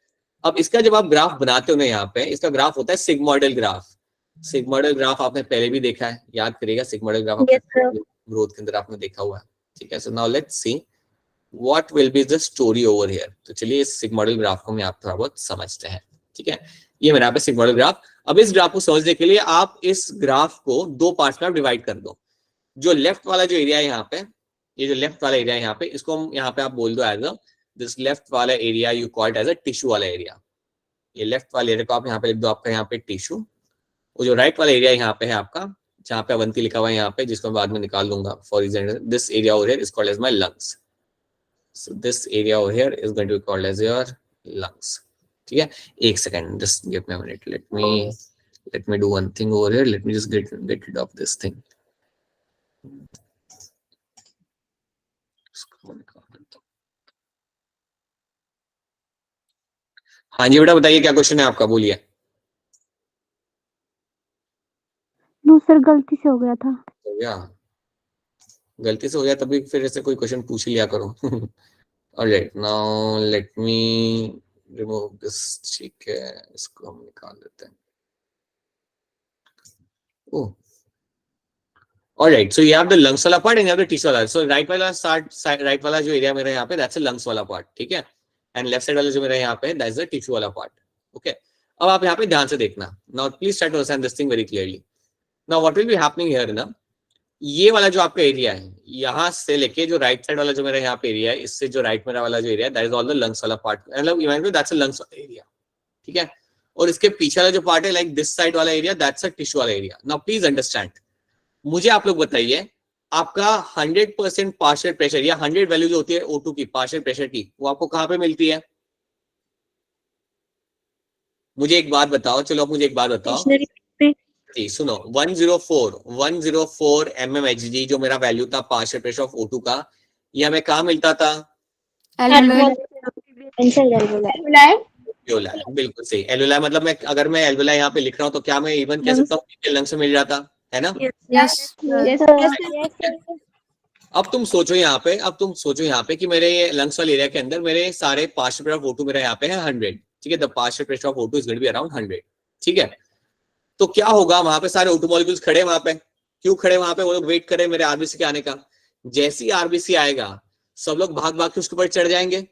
अब इसका जब आप ग्राफ बनाते हो ना, यहाँ पे इसका ग्राफ होता है सिग्मोइडल ग्राफ। सिग्मोइडल ग्राफ आपने पहले भी देखा है, याद करिएगा, सिग्मोइडल ग्राफ ग्रोथ के अंदर आपने देखा हुआ है। ठीक है, so now let's see what will be the story over here. तो चलिए इस सिग्मोइडल ग्राफ को हम यहाँ थोड़ा बहुत समझते हैं। ठीक है, ये मेरा पे सिग्मोइडल ग्राफ। अब इस ग्राफ को समझने के लिए आप इस ग्राफ को 2 पार्ट्स में डिवाइड कर दो। जो लेफ्ट वाला जो एरिया है यहाँ पे, ये जो लेफ्ट वाला एरिया है यहाँ पे, इसको हम यहाँ पे आप बोल दो एज अ, दिस लेफ्ट वाला area you called as a tissue वाला एरिया। ये लेफ्ट वाले एरिया को आप यहाँ पे लिख दो आपका यहाँ पे टिश्यू। वो जो राइट वाला एरिया यहाँ पे है आपका, जहाँ पे अवंती लिखा हुआ है यहाँ पे, जिसको मैं बाद में निकाल दूंगा for example, this area over here is called as my lungs. So this area over here is going to be called as your lungs. ठीक है, एक second, just give me a minute. Let me do one thing over here. Let me just get rid of this thing. हाँ जी बेटा, बताइए क्या क्वेश्चन है आपका, बोलिए। नो सर, गलती से हो गया था। हो गया, गलती से हो गया तभी फिर ऐसे कोई क्वेश्चन पूछ लिया करो। Alright, now let me remove this। ठीक है, इसको हम निकाल देते हैं। Oh, alright, so you have the lungs वाला part and you have the tissue वाला। So right वाला जो एरिया मेरा यहाँ पे, that's the lungs वाला part। ठीक है, and left side वाला जो मेरा यहाँ पे, that's the tissue वाला part। Okay, अब आप यहाँ पे ध्यान से देखना। Now please try to understand this thing very clearly। Now what will be happening here ना, ये वाला जो आपका एरिया है, यहाँ से लेके जो राइट साइड वाला जो मेरा यहाँ पे एरिया है, इससे जो राइट मेरा वाला जो एरिया है, that is all the lungs वाला पार्ट, मतलब इमेजिन दैट्स अ लंग्स वाला एरिया, ठीक है। और इसके पीछे वाला जो पार्ट है, लाइक दिस साइड वाला एरिया, दैट्स अ टिश्यू वाला एरिया। नाउ प्लीज अंडरस्टैंड, मुझे आप लोग बताइए, आपका 100% पार्शियल प्रेशर या 100 वैल्यू जो होती है O2 की, पार्शियल प्रेशर की, वो आपको कहां पे मिलती है? मुझे एक बात बताओ, चलो आप मुझे एक बात बताओ जी, सुनो, 104 mmHg जो मेरा वैल्यू था पार्शियल प्रेशर ऑफ O2 का, ये हमें कहाँ मिलता था? एल्वेोलाई, बिल्कुल सही। एल्वेोलाई मतलब मैं, अगर मैं एल्वेोलाई यहाँ पे लिख रहा हूँ तो क्या मैं इवन कह सकता हूँ लंग से मिल जाता है ना? अब तुम सोचो यहाँ पे, कि मेरे ये लंग्स वाले एरिया के अंदर मेरे सारे पार्शियल प्रेशर ऑफ O2 मेरा यहाँ पे है 100, ठीक है। The partial pressure of O2 is going to be around 100, ठीक है। तो क्या होगा, वहां पे सारे O2 मॉलिक्यूल्स खड़े, वहां पे क्यों खड़े? वहां पे वो लोग वेट कर रहे हैं मेरे आरबीसी के आने का। जैसे ही आरबीसी आएगा, सब लोग भाग भाग के उसके ऊपर चढ़ जाएंगे।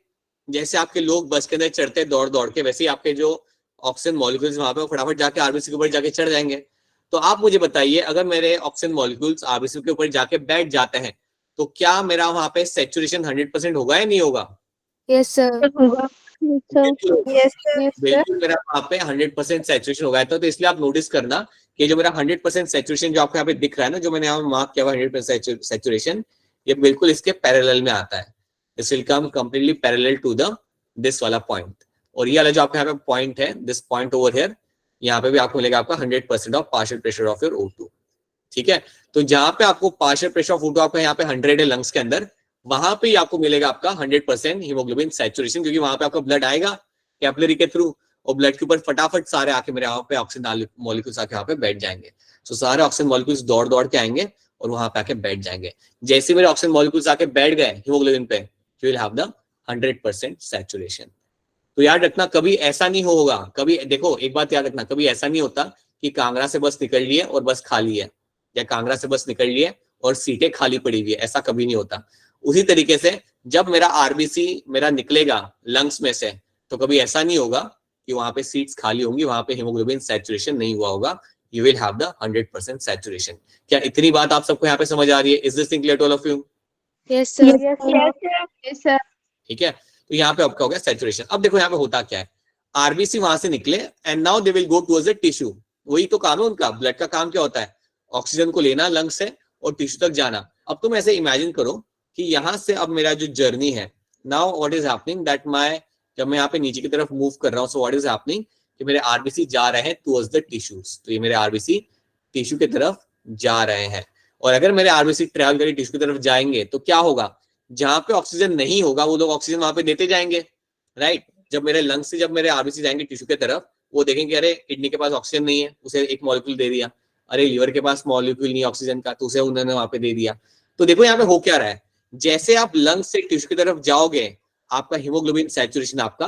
जैसे आपके लोग बस के अंदर चढ़ते हैं दौड़ दौड़ के, वैसे ही आपके जो ऑक्सीजन मॉलिक्यूल्स वहां पे फटाफट जाके आरबीसी के ऊपर जाके चढ़ जाएंगे। तो आप मुझे बताइए, अगर मेरे ऑक्सीजन मॉलिक्यूल्स आरबीसी के ऊपर जाके बैठ जाते हैं, तो क्या मेरा वहां पे सैचुरेशन 100% होगा या नहीं होगा? Yes sir. बिल्कुल मेरा वहां पे 100% सैचुरेशन होगा। तो इसलिए आप नोटिस करना कि जो मेरा 100% सैचुरेशन जो आपको यहाँ पे दिख रहा है ना, जो मैंने यहाँ मार्क किया हुआ 100% सैचुरेशन, ये बिल्कुल इसके पैरेलल में आता है। This will come completely parallel to the this वाला पॉइंट। और ये वाला जो आपके यहाँ पे पॉइंट है, दिस पॉइंट ओवर हियर, यहाँ पे भी आपको मिलेगा आपका 100% of partial pressure of your O2, ठीक है। तो जहां पे आपको पार्शियल प्रेशर ऑफ O2 आपका यहाँ पे 100 है लंग्स के अंदर, वहां पे आपको मिलेगा आपका 100% हीमोग्लोबिन सैचुरेशन, क्योंकि वहां पे आपका ब्लड आएगा कैपिलरी के थ्रू, और ब्लड के ऊपर फटाफट सारे आके मेरे यहाँ पे ऑक्सीजन मॉलिक्यूल्स आके यहाँ पे बैठ जाएंगे। सो सारे ऑक्सीजन मॉलिक्यूल्स दौड़ दौड़ के आएंगे और वहां पे आके बैठ जाएंगे। जैसे मेरे ऑक्सीजन मॉलिक्यूल्स आके बैठ गए हीमोग्लोबिन पे, you will have the 100% saturation. तो याद रखना, कभी ऐसा नहीं होगा, कभी देखो एक बात याद रखना, कभी ऐसा नहीं होता कि कांगड़ा से बस निकल लिए और बस खाली है, या कांगड़ा से बस निकल लिए और सीटें खाली पड़ी हुई है, ऐसा कभी नहीं होता। उसी तरीके से जब मेरा आरबीसी मेरा निकलेगा लंग्स में से, तो कभी ऐसा नहीं होगा कि वहां पे सीट्स खाली होंगी, वहां पे हीमोग्लोबिन सैचुरेशन नहीं हुआ होगा। You will have the 100% saturation. क्या इतनी बात आप सबको यहाँ पे समझ आ रही है? Is this thing clear to all of you? Yes sir. ठीक है, तो यहाँ पे आपका हो गया सैचुरेशन। अब देखो यहाँ पे होता क्या है, आरबीसी वहां से निकले and now they will go towards the tissue. वही तो काम है उनका, ब्लड का काम क्या होता है? ऑक्सीजन को लेना लंग से और टिश्यू तक जाना। अब तुम ऐसे इमेजिन करो कि यहाँ से अब मेरा जो जर्नी है, now what is happening that my, जब मैं यहाँ पे नीचे की तरफ मूव कर रहा हूँ, सो व्हाट इज हैपनिंग कि मेरे आरबीसी जा रहे हैं टुवर्ड्स द टिश्यूज। तो ये मेरे आरबीसी टिश्यू की तरफ जा रहे हैं। और अगर मेरे आरबीसी ट्रैवल करके टिश्यू की तरफ जाएंगे तो क्या होगा, जहां पे ऑक्सीजन नहीं होगा वो लोग ऑक्सीजन वहां पे देते जाएंगे, राइट। जब मेरे लंग्स से जब मेरे आरबीसी जाएंगे टिश्यू की तरफ, वो देखेंगे अरे किडनी के पास ऑक्सीजन नहीं है, उसे एक मॉलिक्यूल दे दिया। अरे लीवर के पास मॉलिक्यूल नहीं ऑक्सीजन का, तो उसे उन्होंने वहां पे दे दिया। तो देखो यहाँ पे हो क्या रहा है, जैसे आप लंग्स से टिश्यू की तरफ जाओगे, आपका हीमोग्लोबिन सैचुरेशन आपका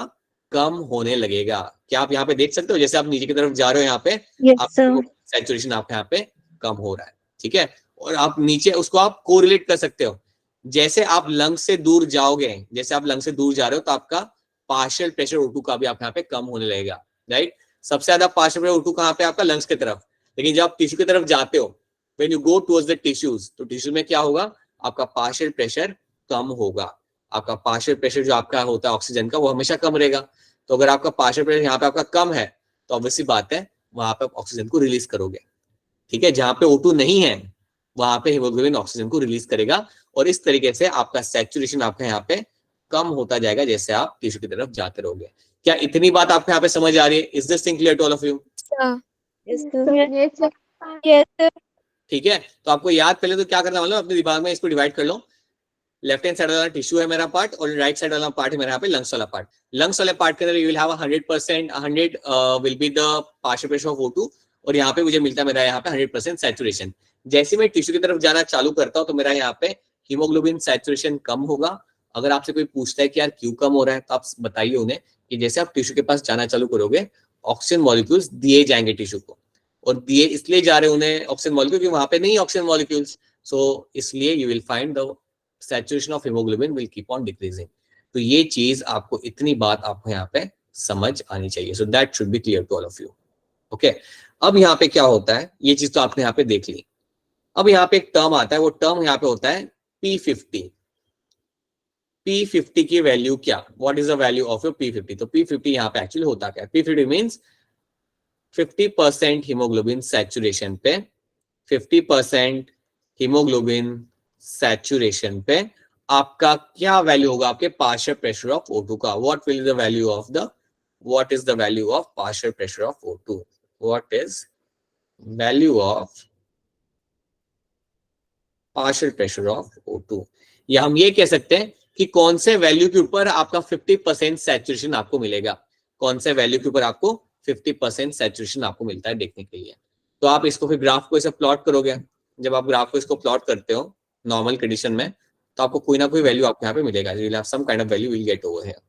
कम होने लगेगा। क्या आप यहाँ पे देख सकते हो, जैसे आप नीचे की तरफ जा रहे हो यहाँ पे, सैचुरेशन आपका यहाँ पे कम हो रहा है, ठीक है। और आप नीचे उसको आप कोरिलेट कर सकते हो, जैसे आप लंग से दूर जाओगे, जैसे आप लंग से दूर जा रहे हो, तो आपका पार्शियल प्रेशर O2 का भी आप यहाँ पे कम होने लगेगा, राइट। सबसे ज्यादा पार्शियल प्रेशर O2 कहाँ पे आपका? लंग्स की तरफ। लेकिन जब आप टिश्यू की तरफ जाते हो, when you go towards the tissues, तो टिश्यू में क्या होगा, आपका पार्शियल प्रेशर कम होगा। आपका पार्शियल प्रेशर जो आपका होता है ऑक्सीजन का, वो हमेशा कम रहेगा। तो अगर आपका पार्शियल प्रेशर यहाँ पे आपका कम है, तो ऑब्वियसली बात है वहां पे ऑक्सीजन को रिलीज करोगे, ठीक है। जहां पे O2 नहीं है, वहां पे हीमोग्लोबिन ऑक्सीजन को रिलीज करेगा, और इस तरीके से आपका सैचुरेशन आपका यहाँ पे कम होता जाएगा जैसे आप टिश्यू की तरफ जाते रहोगे। क्या इतनी बात आपको यहाँ पे समझ आ रही है? Is this thing clear to all of you? ठीक है, तो आपको याद पहले तो क्या करना, मतलब अपने दिमाग में इसको डिवाइड कर लो। लेफ्ट हैंड साइड वाला टिश्यू है मेरा पार्ट, और राइट साइड वाला पार्ट है मेरा यहाँ पे लंग्स वाला पार्ट। लंग्स वाले पार्ट के अंदर you will have 100% 100 will be the partial pressure of O2, और यहाँ पे मुझे मिलता है मेरा यहाँ पे 100% सैचुरेशन। जैसे मैं टिश्यू की तरफ जाना चालू करता हूँ, तो मेरा यहाँ पे हीमोग्लोबिन सैचुरेशन कम होगा। अगर आपसे कोई पूछता है कि यार क्यों कम हो रहा है, तो आप बताइए उन्हें कि जैसे आप टिश्यू के पास जाना चालू करोगे, ऑक्सीजन मॉलिक्यूल्स दिए जाएंगे टिश्यू को, और दिए इसलिए जा रहे हैं उन्हें ऑक्सीजन मॉलिक्यूल क्योंकि वहां पे नहीं ऑक्सीजन मॉलिक्यूल्स, सो इसलिए you will find the saturation of haemoglobin will keep on decreasing. तो ये चीज आपको, इतनी बात आपको यहाँ पे समझ आनी चाहिए। So that should be clear to all of you, okay. अब यहाँ पे क्या होता है, ये चीज तो आपने यहाँ पे देख ली। अब यहाँ पे एक टर्म आता है, वो टर्म यहाँ पे होता है P50। P50 की वैल्यू क्या, what is the value of your P50? तो P50 यहाँ पे एक्चुअली होता क्या है? P50 मीन्स 50% हीमोग्लोबिन सैचुरेशन पे, 50% हीमोग्लोबिन सैचुरेशन पे आपका क्या वैल्यू होगा आपके पार्शियल प्रेशर ऑफ O2 का? What will the value of the, what is the value of partial pressure of O2? What is value of partial pressure of O2? या हम ये कह सकते हैं कि कौन से वैल्यू के ऊपर आपका 50% सैचुरेशन आपको मिलेगा, कौन से वैल्यू के ऊपर आपको 50% सैचुरेशन आपको मिलता है देखने के लिए। तो आप इसको फिर ग्राफ को ऐसे प्लॉट करोगे, जब आप ग्राफ को इसको प्लॉट करते हो नॉर्मल कंडीशन में, तो आपको कोई ना कोई वैल्यू आपको यहाँ पे मिलेगा, you will have some kind of value will get over here,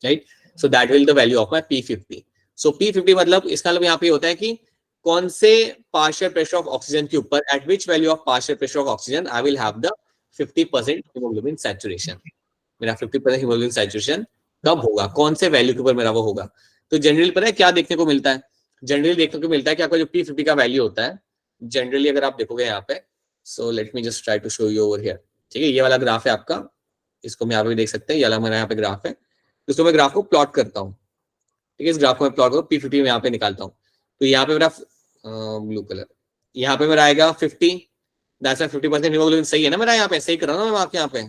right? So that will the value of my P50. So P50 मतलब इसका मतलब यहाँ पे होता है कि कौन से पार्शियल प्रेशर ऑफ ऑक्सीजन के ऊपर, eight which value of partial pressure of oxygen I will have the 50% haemoglobin saturation. मेरा 50% हीमोग्लोबिन सैचुरेशन कब होगा, कौन से वैल्यू के ऊपर मेरा वो होगा? तो जनरली पता है क्या देखने को मिलता है? जनरली देखने को मिलता है कि आपका जो P50 का वैल्यू होता है, जनरली अगर आप देखोगे यहाँ पे, so let me just try to show you over here, ठीक है? ये वाला ग्राफ है आपका, इसको मैं यहाँ पे देख सकते हैं, ये वाला मेरा यहाँ पे ग्राफ है, तो मैं ग्राफ को प्लॉट करता हूँ, ठीक है? इस ग्राफ को मैं प्लॉट करूँ, P50 में यहाँ पे निकालता हूँ, तो यहाँ पे मेरा ब्लू कलर, यहाँ पे मेरा आएगा 50, दैट्स 50% हीमोग्लोबिन। सही है ना मेरा? यहाँ पे सही कर रहा हूँ ना मैं आपके यहाँ पे?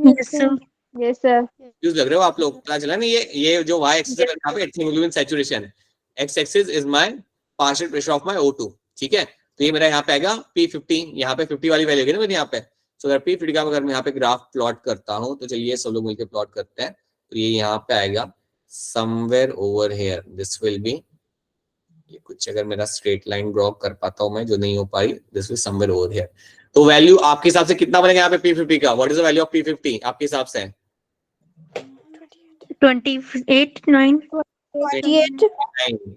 Yes, sir. Yes, sir. Use लग रहे हो आप लोग? पता चला ना? ये जो y एक्सिस है यहाँ पे haemoglobin saturation, x axis is my partial pressure of my O2, ठीक है? तो ये मेरा यहाँ पे आएगा P50, यहाँ पे 50 वाली वैल्यू है ना मेरे यहाँ पे। सो अगर P50 का अगर मैं यहाँ पे ग्राफ प्लॉट करता हूँ, तो चलिए सब लोग मिलकर प्लॉट करते हैं, तो ये यहाँ पे आएगा somewhere over here, this will B, ये कुछ अगर मेरा स्ट्रेट लाइन ड्रॉ कर पाता हूँ मैं, जो नहीं हो पाई, this will somewhere over here. तो वैल्यू आपके हिसाब से कितना बनेगा यहाँ पे P50 का? What is the value of P50 आपके हिसाब से? 28, 9. 28.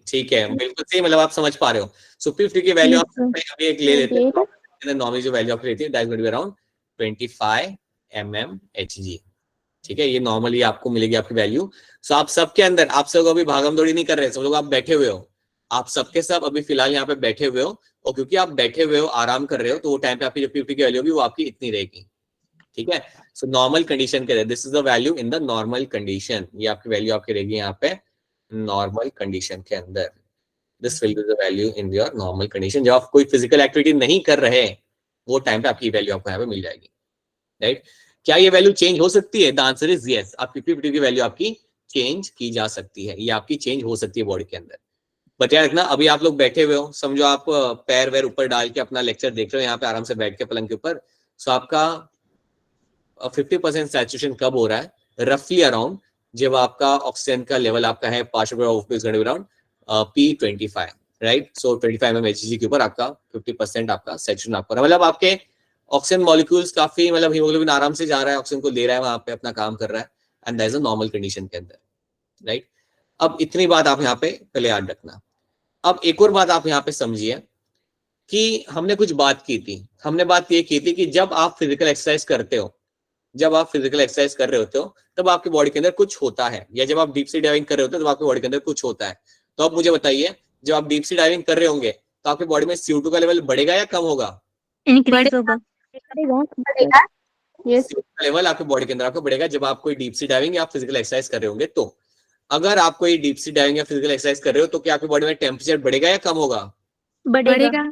ठीक है, बिल्कुल सही, मतलब आप समझ पा रहे हो। सो P50 की वैल्यू Yes, आप sir. अभी एक ले लेते हैं, नॉर्मली जो वैल्यू आप लेती है that will be around 25 mmHg, ठीक है? ये नॉर्मली आपको मिलेगी आपकी वैल्यू। सो आप सबके अंदर, आप सब अभी भागम दौड़ी नहीं कर रहे, सब लोग आप बैठे हुए हो, आप सबके सब अभी फिलहाल यहाँ पे बैठे हुए हो, और क्योंकि आप बैठे हुए हो, आराम कर रहे हो, तो वो टाइम पे आपकी जो P50 की वैल्यू होगी वो आपकी इतनी रहेगी, ठीक है? सो नॉर्मल कंडीशन के, this is the value in the normal condition, ये आपकी वैल्यू आपकी रहेगी यहाँ पे नॉर्मल कंडीशन के अंदर। This will be the value in your normal condition. जब आप कोई फिजिकल एक्टिविटी नहीं कर रहे, वो टाइम पे आपकी वैल्यू आपको यहाँ पे मिल जाएगी, राइट? क्या ये वैल्यू चेंज हो सकती है? The answer is yes. आपकी P50 की वैल्यू आपकी चेंज की जा सकती है, ये आपकी चेंज हो सकती है बॉडी के अंदर। बट याद रखना, अभी आप लोग बैठे हुए हो, समझो आप पैर वैर ऊपर डाल के अपना लेक्चर देख रहे हो यहाँ पे आराम से बैठ के पलंग के ऊपर, सो आपका 50% सैचुरेशन कब हो रहा है? रफली अराउंड जब आपका ऑक्सीजन का लेवल आपका है partial pressure of around P25, right? So 25 mmHg के ऊपर आपका 50% आपका सैचुरेशन आपका, मतलब आपके ऑक्सीजन मॉलिक्यूल्स काफी, मतलब हीमोग्लोबिन आराम से जा रहा है, ऑक्सीजन को ले रहा है, वहां पे अपना काम कर रहा है, and that is a normal condition के अंदर, राइट? अब इतनी बात आप यहाँ पे पहले याद रखना। अब एक और बात आप यहाँ पे समझिए कि हमने कुछ बात की थी, हमने बात ये की थी कि जब आप फिजिकल एक्सरसाइज करते हो, जब आप फिजिकल एक्सरसाइज कर रहे होते हो, तब आपकी बॉडी के अंदर कुछ होता है, या जब आप डीप सी डाइविंग कर रहे होते हो, तब आपकी बॉडी के अंदर कुछ होता है। तो अब मुझे बताइए, जब आप डीप सी डाइविंग कर रहे होंगे, तो आपकी बॉडी में CO2 का लेवल बढ़ेगा या कम होगा? Increase होगा. Yes. CO2 का लेवल आपकी बॉडी के अंदर आपको बढ़ेगा जब आप कोई डीप सी डाइविंग या फिजिकल एक्सरसाइज कर रहे होंगे। तो अगर आप कोई डीप सी डाइविंग या फिजिकल एक्सरसाइज कर रहे हो, तो क्या आपकी बॉडी में टेम्परेचर बढ़ेगा या कम होगा? बढ़ेगा.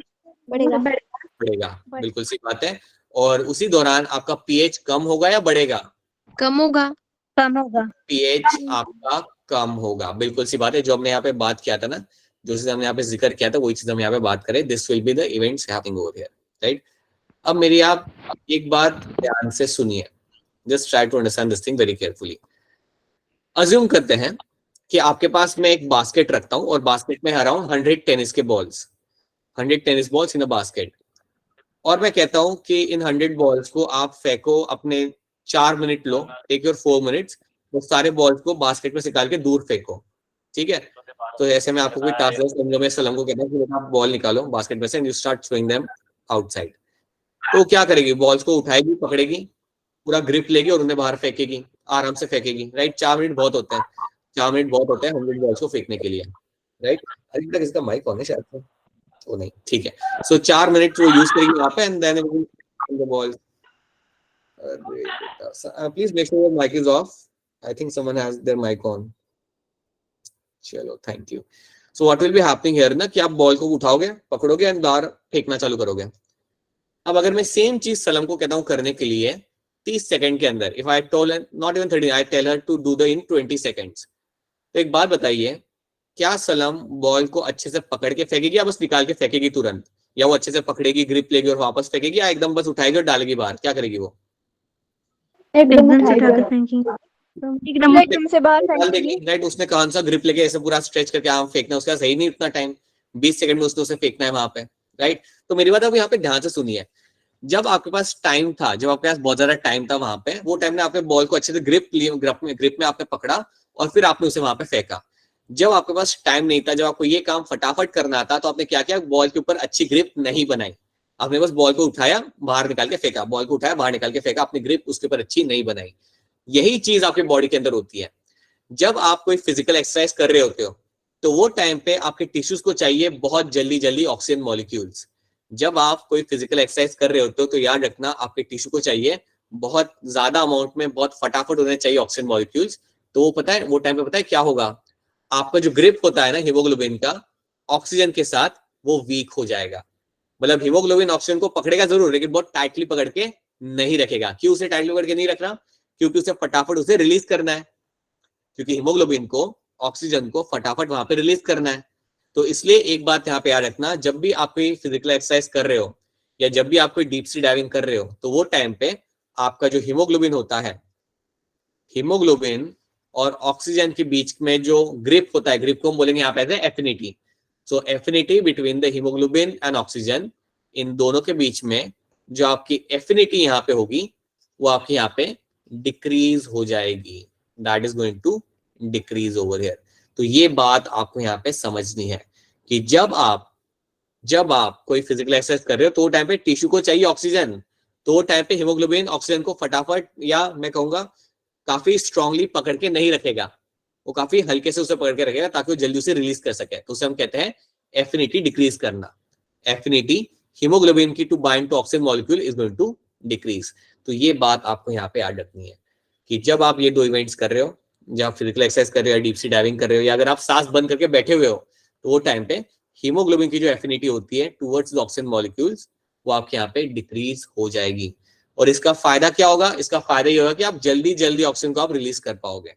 बढ़ेगा, बिल्कुल सही बात है। और उसी दौरान आपका pH कम होगा या बढ़ेगा? कम होगा. कम होगा. pH आपका कम होगा, बिल्कुल सी बात है। जो हमने यहाँ पे बात किया था ना, जो चीज हमने यहाँ पे जिक्र किया था, वही चीज हम यहाँ पे बात करें। This will be the events happening over here, right? अब मेरी आप एक बात ध्यान से सुनिए, just try to understand this thing very carefully. Assume करते हैं कि आपके पास मैं एक बास्केट रखता हूँ, और बास्केट में अराउंड 100 टेनिस के balls, 100 tennis balls in a basket, और मैं कहता हूं कि इन 100 बॉल्स को आप फेंको, अपने 4 मिनट लो, टेक योर 4 मिनट्स, वो सारे बॉल्स को बास्केट में से निकाल के दूर फेंको, ठीक है? तो ऐसे में आपको कोई टास्क है, समझो मैं सलम को कहता हूं कि आप बॉल निकालो बास्केट में से and you start throwing them outside. तो क्या करेगी? बॉल्स को उठाएगी, पकड़ेगी, पूरा ग्रिप लेगी और उन्हें बाहर फेंकेगी, आराम से फेंकेगी, राइट? 4 मिनट बहुत होते हैं, 4 मिनट बहुत होते हैं 100 बॉल्स को फेंकने के लिए, राइट? अभी तक इसका माइक ऑन है शायद से, वो नहीं, ठीक है। सो 4 मिनट वो यूज करेंगे वहां पे, and then the ball. Please make sure your mic is off. I think someone has their mic on. चलो, thank you. So what will be happening here ना, कि आप बॉल को उठाओगे, पकड़ोगे एंड बाहर फेंकना चालू करोगे। अब अगर मैं सेम चीज सलम को कहता हूँ करने के लिए 30 सेकंड के अंदर, if I told not even 30, I tell her to do the in 20 seconds, तो एक बात बताइए, क्या सलम बॉल को अच्छे से पकड़ के फेंकेगी या बस निकाल के फेंकेगी तुरंत, या वो अच्छे से पकड़ेगी, ग्रिप लेगी और वापस फेंकेगी, या एकदम बस उठाएगी और डालेगी बाहर? क्या करेगी वो? एकदम एकदम से उठाएगा। उठा के फेंकेंगे। एकदम एकदम से बाहर डाल फेंकेंगे। देगी, राइट। उसने कौन सा ग्रिप लेके ऐसे पूरा स्ट्रेच करके आम फेंकना, उसका सही नहीं उतना टाइम, 20 सेकंड में उसने उसे फेंकना है वहां पे, राइट। तो मेरी बात आप यहाँ पे ध्यान से सुनिए, जब आपके पास टाइम था, जब आपके पास बहुत ज्यादा टाइम था वहां पे, वो टाइम में आपने बॉल को अच्छे से ग्रिप में आपने पकड़ा और फिर आपने उसे वहां पे फेंका। जब आपके पास टाइम नहीं था, जब आपको ये काम फटाफट करना था, तो आपने क्या किया? बॉल के ऊपर अच्छी ग्रिप नहीं बनाई, आपने बस बॉल को उठाया, बाहर निकाल के फेंका, बॉल को उठाया, बाहर निकाल के फेंका, अपनी ग्रिप उसके ऊपर अच्छी नहीं बनाई। यही चीज आपके बॉडी के अंदर होती है। जब आप कोई फिजिकल एक्सरसाइज कर रहे होते हो, तो वो टाइम पे आपके टिश्यूज को चाहिए बहुत जल्दी जल्दी ऑक्सीजन मॉलिक्यूल्स। जब आप कोई फिजिकल एक्सरसाइज कर रहे होते हो, तो याद रखना आपके टिश्यू को चाहिए बहुत ज्यादा अमाउंट में, बहुत फटाफट होने चाहिए ऑक्सीजन मॉलिक्यूल्स। तो वो पता है, वो टाइम पे पता है क्या होगा? आपका जो ग्रिप होता है ना हीमोग्लोबिन का, ऑक्सीजन के साथ वो वीक हो जाएगा। मतलब हीमोग्लोबिन ऑक्सीजन को पकड़ेगा जरूर, लेकिन बहुत टाइटली पकड़ के नहीं रखेगा। क्यों उसे टाइटली पकड़ के नहीं रख रहा? क्योंकि उसे फटाफट उसे रिलीज करना है, क्योंकि हीमोग्लोबिन को, ऑक्सीजन को फटाफट वहां पे रिलीज करना है। तो इसलिए एक बात यहाँ पे याद रखना, जब भी आप कोई फिजिकल एक्सरसाइज कर रहे हो या जब भी आप कोई डीप सी डाइविंग कर रहे हो, तो वो टाइम पे आपका जो हीमोग्लोबिन होता है, हीमोग्लोबिन और ऑक्सीजन के बीच में जो ग्रिप होता है, ग्रिप को हम बोलेंगे यहाँ पे affinity. So affinity between the haemoglobin and oxygen, इन दोनों के बीच में जो आपकी एफिनिटी यहाँ पे होगी, वो आपकी यहाँ पे डिक्रीज हो जाएगी। That is going to decrease over here. तो ये बात आपको यहाँ पे समझनी है कि जब आप कोई फिजिकल एक्सरसाइज कर रहे हो, तो टाइम पे टिश्यू को चाहिए ऑक्सीजन, तो टाइम पे हीमोग्लोबिन ऑक्सीजन को फटाफट, या मैं कहूंगा काफी स्ट्रांगली पकड़ के नहीं रखेगा, वो काफी हल्के से उसे पकड़ के रखेगा ताकि वो जल्दी उसे रिलीज कर सके। तो उसे हम कहते हैं एफिनिटी डिक्रीज करना। एफिनिटी हीमोग्लोबिन की to bind to oxygen molecule is going to decrease. तो ये बात आपको यहाँ पे याद रखनी है कि जब आप ये दो इवेंट्स कर रहे हो, जब आप फिजिकल एक्सरसाइज कर रहे हो या डीप सी डाइविंग कर रहे हो, या अगर आप सांस बंद करके बैठे हुए हो, तो वो टाइम पे हीमोग्लोबिन की जो एफिनिटी होती है टुवर्ड्स द ऑक्सीजन मॉलिक्यूल्स, वो आपके यहाँ पे डिक्रीज हो जाएगी। और इसका फायदा क्या होगा? इसका फायदा ये होगा कि आप जल्दी जल्दी ऑक्सीजन को आप रिलीज कर पाओगे।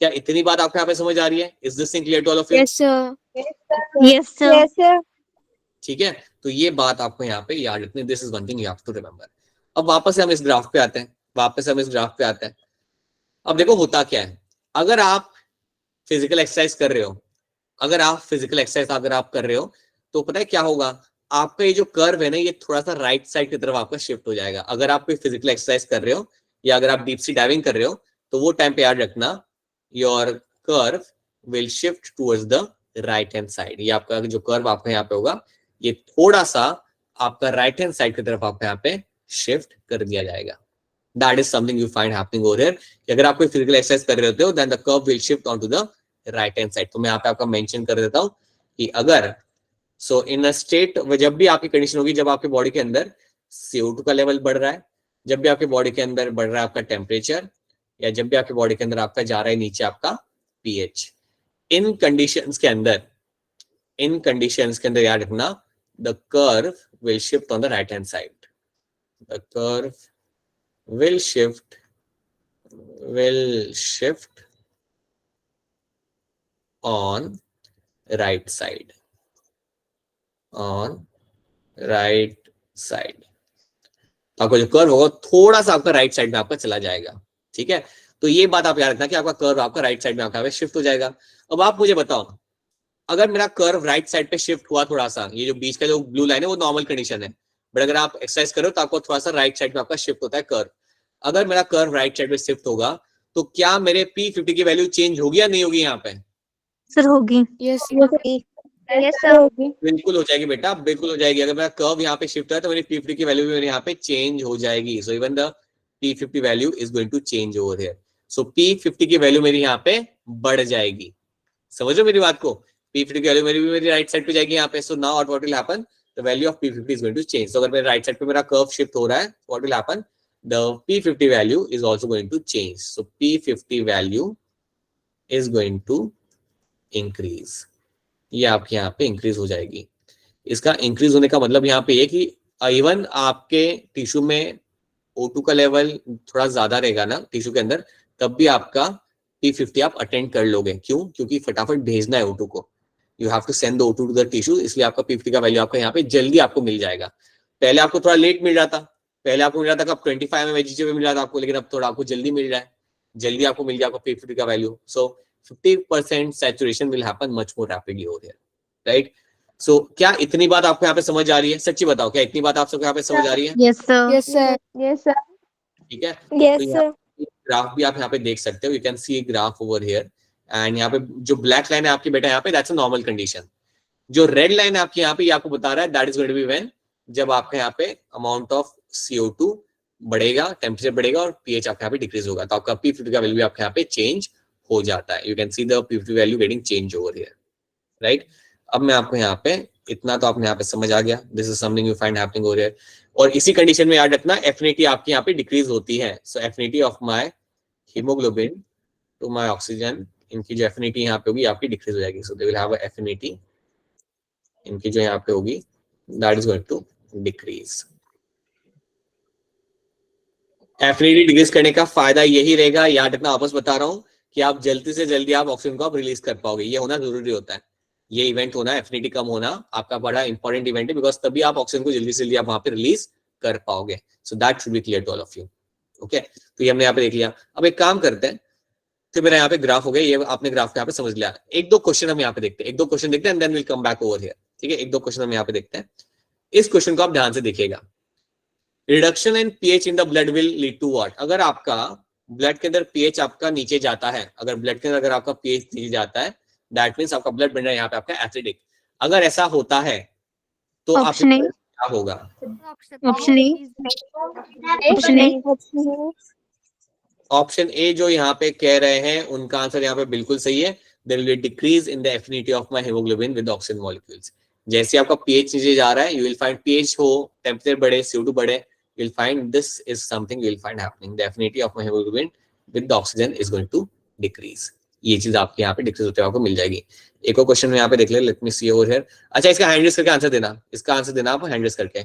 क्या इतनी बात आपको यहाँ पे समझ आ रही है? Is this thing clear to all of you? Yes sir. Yes sir. Yes sir. ठीक है, तो ये बात आपको यहाँ पे याद रखनी। This is one thing you have to remember. अब वापस से हम इस ग्राफ पे आते हैं, अब देखो होता क्या है। अगर आप फिजिकल एक्सरसाइज कर रहे हो, अगर आप कर रहे हो, तो पता है क्या होगा? आपका ये जो कर्व है ना, ये थोड़ा सा राइट साइड की तरफ आपका शिफ्ट हो जाएगा। अगर आप कोई फिजिकल एक्सरसाइज कर रहे हो या अगर आप डीप सी डाइविंग कर रहे हो, तो वो टाइम पे याद रखना, your curve will shift towards the right hand side. ये आपका जो कर्व आपका यहाँ पे होगा, ये थोड़ा सा आपका राइट हैंड साइड की तरफ आपका यहाँ पे शिफ्ट कर दिया जाएगा। That is something you find happening over here. कि अगर आप कोई फिजिकल एक्सरसाइज कर रहे होते हो, then the curve will shift onto the right hand side. तो मैं यहाँ पे आपका मेंशन कर देता हूँ कि अगर in a state, जब भी आपकी कंडीशन होगी, जब आपके बॉडी के अंदर CO2 का लेवल बढ़ रहा है, जब भी आपके बॉडी के अंदर बढ़ रहा है आपका टेम्परेचर, या जब भी आपके बॉडी के अंदर आपका जा रहा है नीचे आपका pH, इन कंडीशंस के अंदर याद रखना, the curve will shift on the right hand side. The curve will shift on right side, आपका जो कर्व होगा थोड़ा सा आपका राइट साइड में आपका चला जाएगा। ठीक है, तो ये बात आप याद रखना कि आपका कर्व आपका राइट साइड में आपका शिफ्ट हो जाएगा। अब आप मुझे बताओ, अगर मेरा कर्व राइट साइड पे शिफ्ट हुआ थोड़ा सा, ये जो बीच का जो ब्लू लाइन है वो नॉर्मल कंडीशन है, बट अगर आप एक्सरसाइज करो तो आपको थोड़ा सा राइट साइड में आपका शिफ्ट होता है कर्व। अगर मेरा कर्व राइट साइड में शिफ्ट होगा, तो क्या मेरे P50 की वैल्यू चेंज होगी या नहीं होगी? यहाँ पे सर होगी। Yes sir. बिल्कुल हो जाएगी बेटा, बिल्कुल हो जाएगी। अगर मेरा कर्व यहाँ पे शिफ्ट है तो मेरी P50 की वैल्यू भी मेरे यहाँ पे चेंज हो जाएगी। So even the P50 value is going to change over here. सो P50 की वैल्यू मेरी यहाँ पे बढ़ जाएगी। समझो मेरी बात को, P50 की वैल्यू मेरी राइट साइड पे जाएगी यहाँ पे. So now what will happen, the value of P50 is going to change. तो अगर मेरे राइट साइड पे मेरा कर्व शिफ्ट हो रहा है, what will happen, the P50 value is also going to change. So P50 value is going to increase. ये आपके यहाँ पे इंक्रीज हो जाएगी. इसका इंक्रीज होने का मतलब यहाँ पे ये कि इवन आपके टिश्यू में O2 का लेवल थोड़ा ज्यादा रहेगा ना टिश्यू के अंदर, तब भी आपका P50 आप अटेंड कर लोगे. क्यों? क्योंकि फटाफट भेजना है O2 को. You have to send the O2 to the tissue, इसलिए आपका P50 का वैल्यू आपका यहाँ पे जल्दी आपको मिल जाएगा. पहले आपको थोड़ा लेट मिल रहा था. पहले आपको मिल रहा था कब 25 में वेजिटेबल मिल रहा था आपको, लेकिन अब थोड़ा आपको जल्दी मिल रहा है. जल्दी आपको मिल गया आपको P50 का value. So 50% saturation will happen much more rapidly over here, right? So क्या इतनी बात आपको यहाँ पे समझ आ रही है? सच्ची बताओ, क्या इतनी बात आप सबको यहाँ पे समझ आ रही है? Yes, sir. Yes, sir. Yes, sir. ठीक है. Yes, तो sir. ग्राफ भी आप यहाँ पे देख सकते हो. You can see graph over here. And यहाँ पे जो ब्लैक लाइन है आपकी बेटा यहाँ पे, दैट्स अ नॉर्मल कंडीशन. जो रेड लाइन है आपकी यहाँ पे, ये आपको बता रहा है that is going to be when, जब आपका यहाँ पे अमाउंट ऑफ CO2 बढ़ेगा, टेम्परेचर बढ़ेगा और pH आपके यहाँ पे डिक्रीज होगा, तो आपका P50 का वैल्यू आपके यहाँ पे चेंज हो जाता है. You can see the P50 value getting change over here, right. अब मैं आपको यहाँ पे इतना तो आपने यहाँ पे समझ आ गया. This is something you find happening over here. और इसी कंडीशन में याद रखना एफिनिटी आपकी यहाँ पे डिक्रीज होती है. So affinity of my haemoglobin to my oxygen, इनकी जो एफिनिटी यहाँ पे होगी आपकी डिक्रीज हो जाएगी. So they will have a affinity, इनकी जो यहाँ पे होगी that is going to decrease. Affinity decrease करने का फायदा यही रहेगा, याद रखना, वापस बता रहा हूँ, कि आप जल्दी से जल्दी आप ऑक्सीजन को आप रिलीज कर पाओगे. ये होना जरूरी होता है. ये इवेंट होना, एफिनिटी कम होना आपका बड़ा इंपॉर्टेंट इवेंट है, बिकॉज तभी आप ऑक्सीजन को जल्दी से जल्दी आप वहां पे रिलीज कर पाओगे. So that should be clear to all of you. Okay, तो ये हमने यहाँ पे देख लिया. अब एक काम करते हैं, तो मेरा यहाँ पे ग्राफ हो गया, ये आपने ग्राफ यहाँ पे समझ लिया. एक दो क्वेश्चन हम यहाँ पे देखते हैं, एक दो क्वेश्चन देखते हैं and then will come back over here. ठीक है, एक दो क्वेश्चन हम यहाँ पे देखते हैं. इस क्वेश्चन को आप ध्यान से देखिएगा. Reduction in pH in the blood will lead to what. अगर आपका ब्लड के अंदर pH आपका नीचे जाता है, अगर ब्लड के अंदर अगर आपका pH नीचे जाता है, दैट मींस आपका ब्लड बन रहा है यहाँ पे आपका एसिडिक. अगर ऐसा होता है तो Option A. क्या होगा? Option A. Option A. Option A जो यहाँ पे कह रहे हैं, उनका आंसर यहाँ पे बिल्कुल सही है. There will be decrease in the affinity of my haemoglobin with oxygen molecules. जैसे आपका pH नीचे जा रहा है, यू विल फाइंड pH हो, टेम्परेचर बढ़े, CO2 बढ़े, you will find this is something you will find happening. The affinity of my haemoglobin with the oxygen is going to decrease. ये चीज आपके यहाँ पे डिक्रीज होते हुए आपको मिल जाएगी. एक और क्वेश्चन में यहाँ पे देख ले, let me see over here. अच्छा, इसका हैंड रेज करके आंसर देना, इसका आंसर देना आप हैंड रेज करके.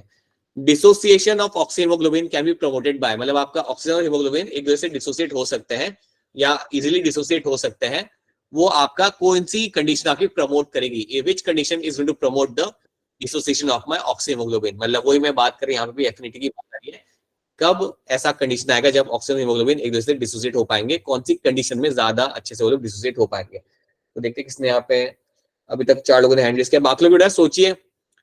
Dissociation of oxygen haemoglobin can be promoted by, मतलब आपका ऑक्सीजन और हीमोग्लोबिन एक दूसरे से डिसोसिएट हो सकते हैं या इजीली डिसोसिएट हो सकते हैं. वो आपका कौन सी कंडीशन आपकी प्रमोट करेगी? Which condition is going to promote the dissociation of my oxygen haemoglobin? मतलब वही मैं बात कर रही हूं, यहाँ पे भी एफिनिटी की बात आ रही है. कब ऐसा कंडीशन आएगा जब ऑक्सीजन हीमोग्लोबिन एक दूसरे से डिसोसिएट हो पाएंगे? कौन सी कंडीशन में ज्यादा अच्छे से वो लोग डिसोसिएट हो पाएंगे? तो देखते हैं किसने यहाँ पे, अभी तक 4 लोगों ने हैंड रेज किया. बाकी लोग बेटा सोचिए,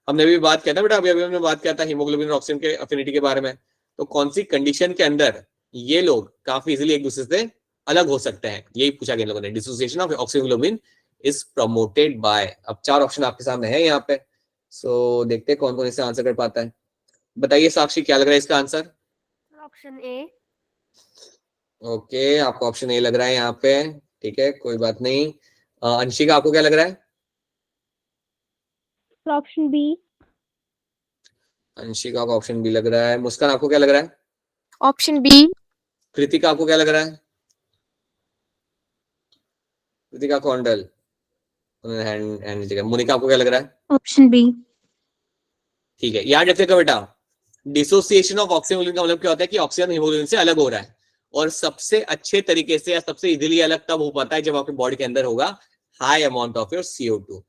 हमने भी बात किया था बेटा, अभी हमने बात किया था हीमोग्लोबिन और ऑक्सीजन के एफिनिटी के बारे में. तो कौन सी कंडीशन के अंदर ये लोग काफी इजीली एक दूसरे से अलग हो सकते हैं, यही पूछा गया लोगों ने. Dissociation of oxygen haemoglobin is promoted by. अब 4 ऑप्शन आपके सामने है यहाँ पे. सो देखते हैं कौन कौन इससे आंसर कर पाता है. बताइए साक्षी, क्या लग रहा है इसका आंसर? Option A. ओके, आपको ऑप्शन ए लग रहा है यहाँ पे. ठीक है, कोई बात नहीं. अंशिका, आपको क्या लग रहा है? Option B. अंशिका को ऑप्शन बी लग रहा है. मुस्कान, आपको क्या लग रहा है? Option B. कृतिका, आपको क्या लग रहा है? कृतिका कौंडल, मोनिका, आपको क्या लग रहा है? Option B. ठीक है, याद रखिएगा बेटा, डिसोसिएशन ऑफ ऑक्सीजन हीमोग्लोबिन का मतलब क्या होता है कि ऑक्सीजन हीमोग्लोबिन से अलग हो रहा है. और सबसे अच्छे तरीके से या सबसे इजीली अलग तब हो पाता है जब आपके बॉडी के अंदर होगा high amount of your CO2.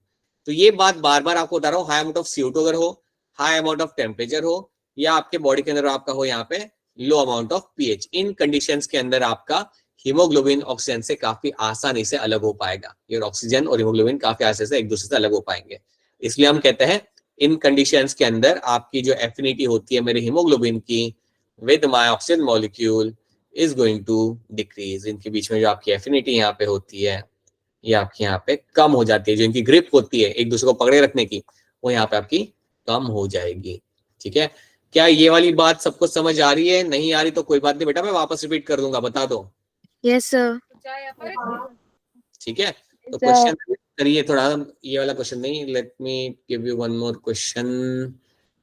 तो ये बात बार बार आपको बता रहा हूँ, हाई अमाउंट ऑफ CO2 अगर हो, हाई अमाउंट ऑफ टेम्परेचर हो, या आपके बॉडी के अंदर आपका हो यहाँ पे लो amount of pH, in conditions के अंदर आपका हीमोग्लोबिन ऑक्सीजन से काफी आसानी से अलग हो पाएगा. योर ऑक्सीजन और हीमोग्लोबिन काफी आसानी से एक दूसरे से अलग हो पाएंगे. इसलिए हम कहते हैं इन कंडीशंस के अंदर आपकी जो एफिनिटी होती है मेरे हीमोग्लोबिन की with my oxygen molecule is going to decrease. इनके बीच में जो आपकी एफिनिटी यहाँ पे होती है, ये आपकी यहाँ पे कम हो जाती है. जो इनकी ग्रिप होती है एक दूसरे को पकड़े रखने की, वो यहाँ पे आपकी कम हो जाएगी. ठीक है, क्या ये वाली बात सबको समझ आ रही है? नहीं आ रही तो कोई बात नहीं बेटा, मैं वापस रिपीट कर दूंगा, बता दो. Yes, sir. ठीक है, तो क्वेश्चन करिए थोड़ा, ये वाला क्वेश्चन नहीं, let me give you one more question.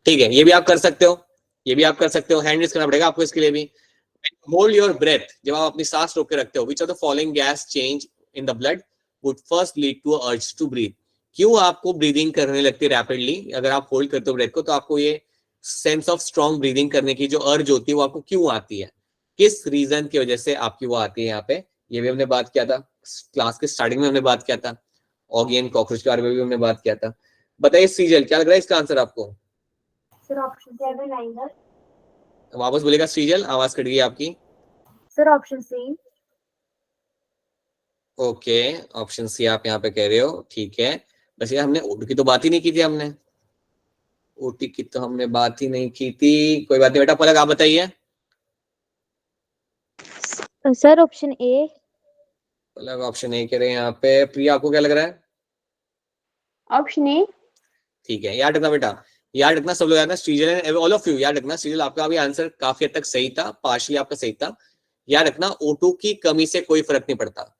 ठीक है, ये भी आप कर सकते हो, ये भी आप कर सकते हो, हैंड रेज करना पड़ेगा आपको इसके लिए भी। होल्ड योर ब्रेथ, जब आप अपनी सांस रोक के रखते हो, which of the following gas change in the blood would first lead to a urge to breathe. क्यों आपको ब्रीदिंग करने लगती है रैपिडली, अगर आप होल्ड करते हो ब्रेथ को, तो आपको ये सेंस ऑफ स्ट्रॉन्ग ब्रीदिंग करने की जो अर्ज होती है वो आपको क्यों आती है, किस रीजन की वजह से आपकी वो आती है यहाँ पे। ये भी हमने बात किया था क्लास के स्टार्टिंग में, हमने बात किया था ऑगी एंड कॉकरोच के बारे में भी हमने बात किया था। बताइए सीजल, क्या लग रहा है इसका आंसर आपको? सर ऑप्शन 7 लाइनर। वापस बोलेगा सीजल, आवाज कट गई आपकी। Sir option C. Okay, option C आप यहाँ पे कह रहे हो, ठीक है। बस ये हमने ओटी की तो बात ही नहीं की थी, हमने ओटी की तो हमने बात ही नहीं की थी। कोई बात नहीं बेटा, पलक आप बताइए। Sir option A. Palak option A कह रहे हैं यहाँ पे। प्रिया आपको क्या लग रहा है? Option A. ठीक है, याद रखना बेटा, याद रखना सब लोग, याद रखना सृजल ऑल ऑफ यू, याद रखना सृजल आपका भी आंसर काफी हद तक सही था, पार्शली आपका सही था। याद रखना O2 की कमी से कोई फर्क नहीं पड़ता,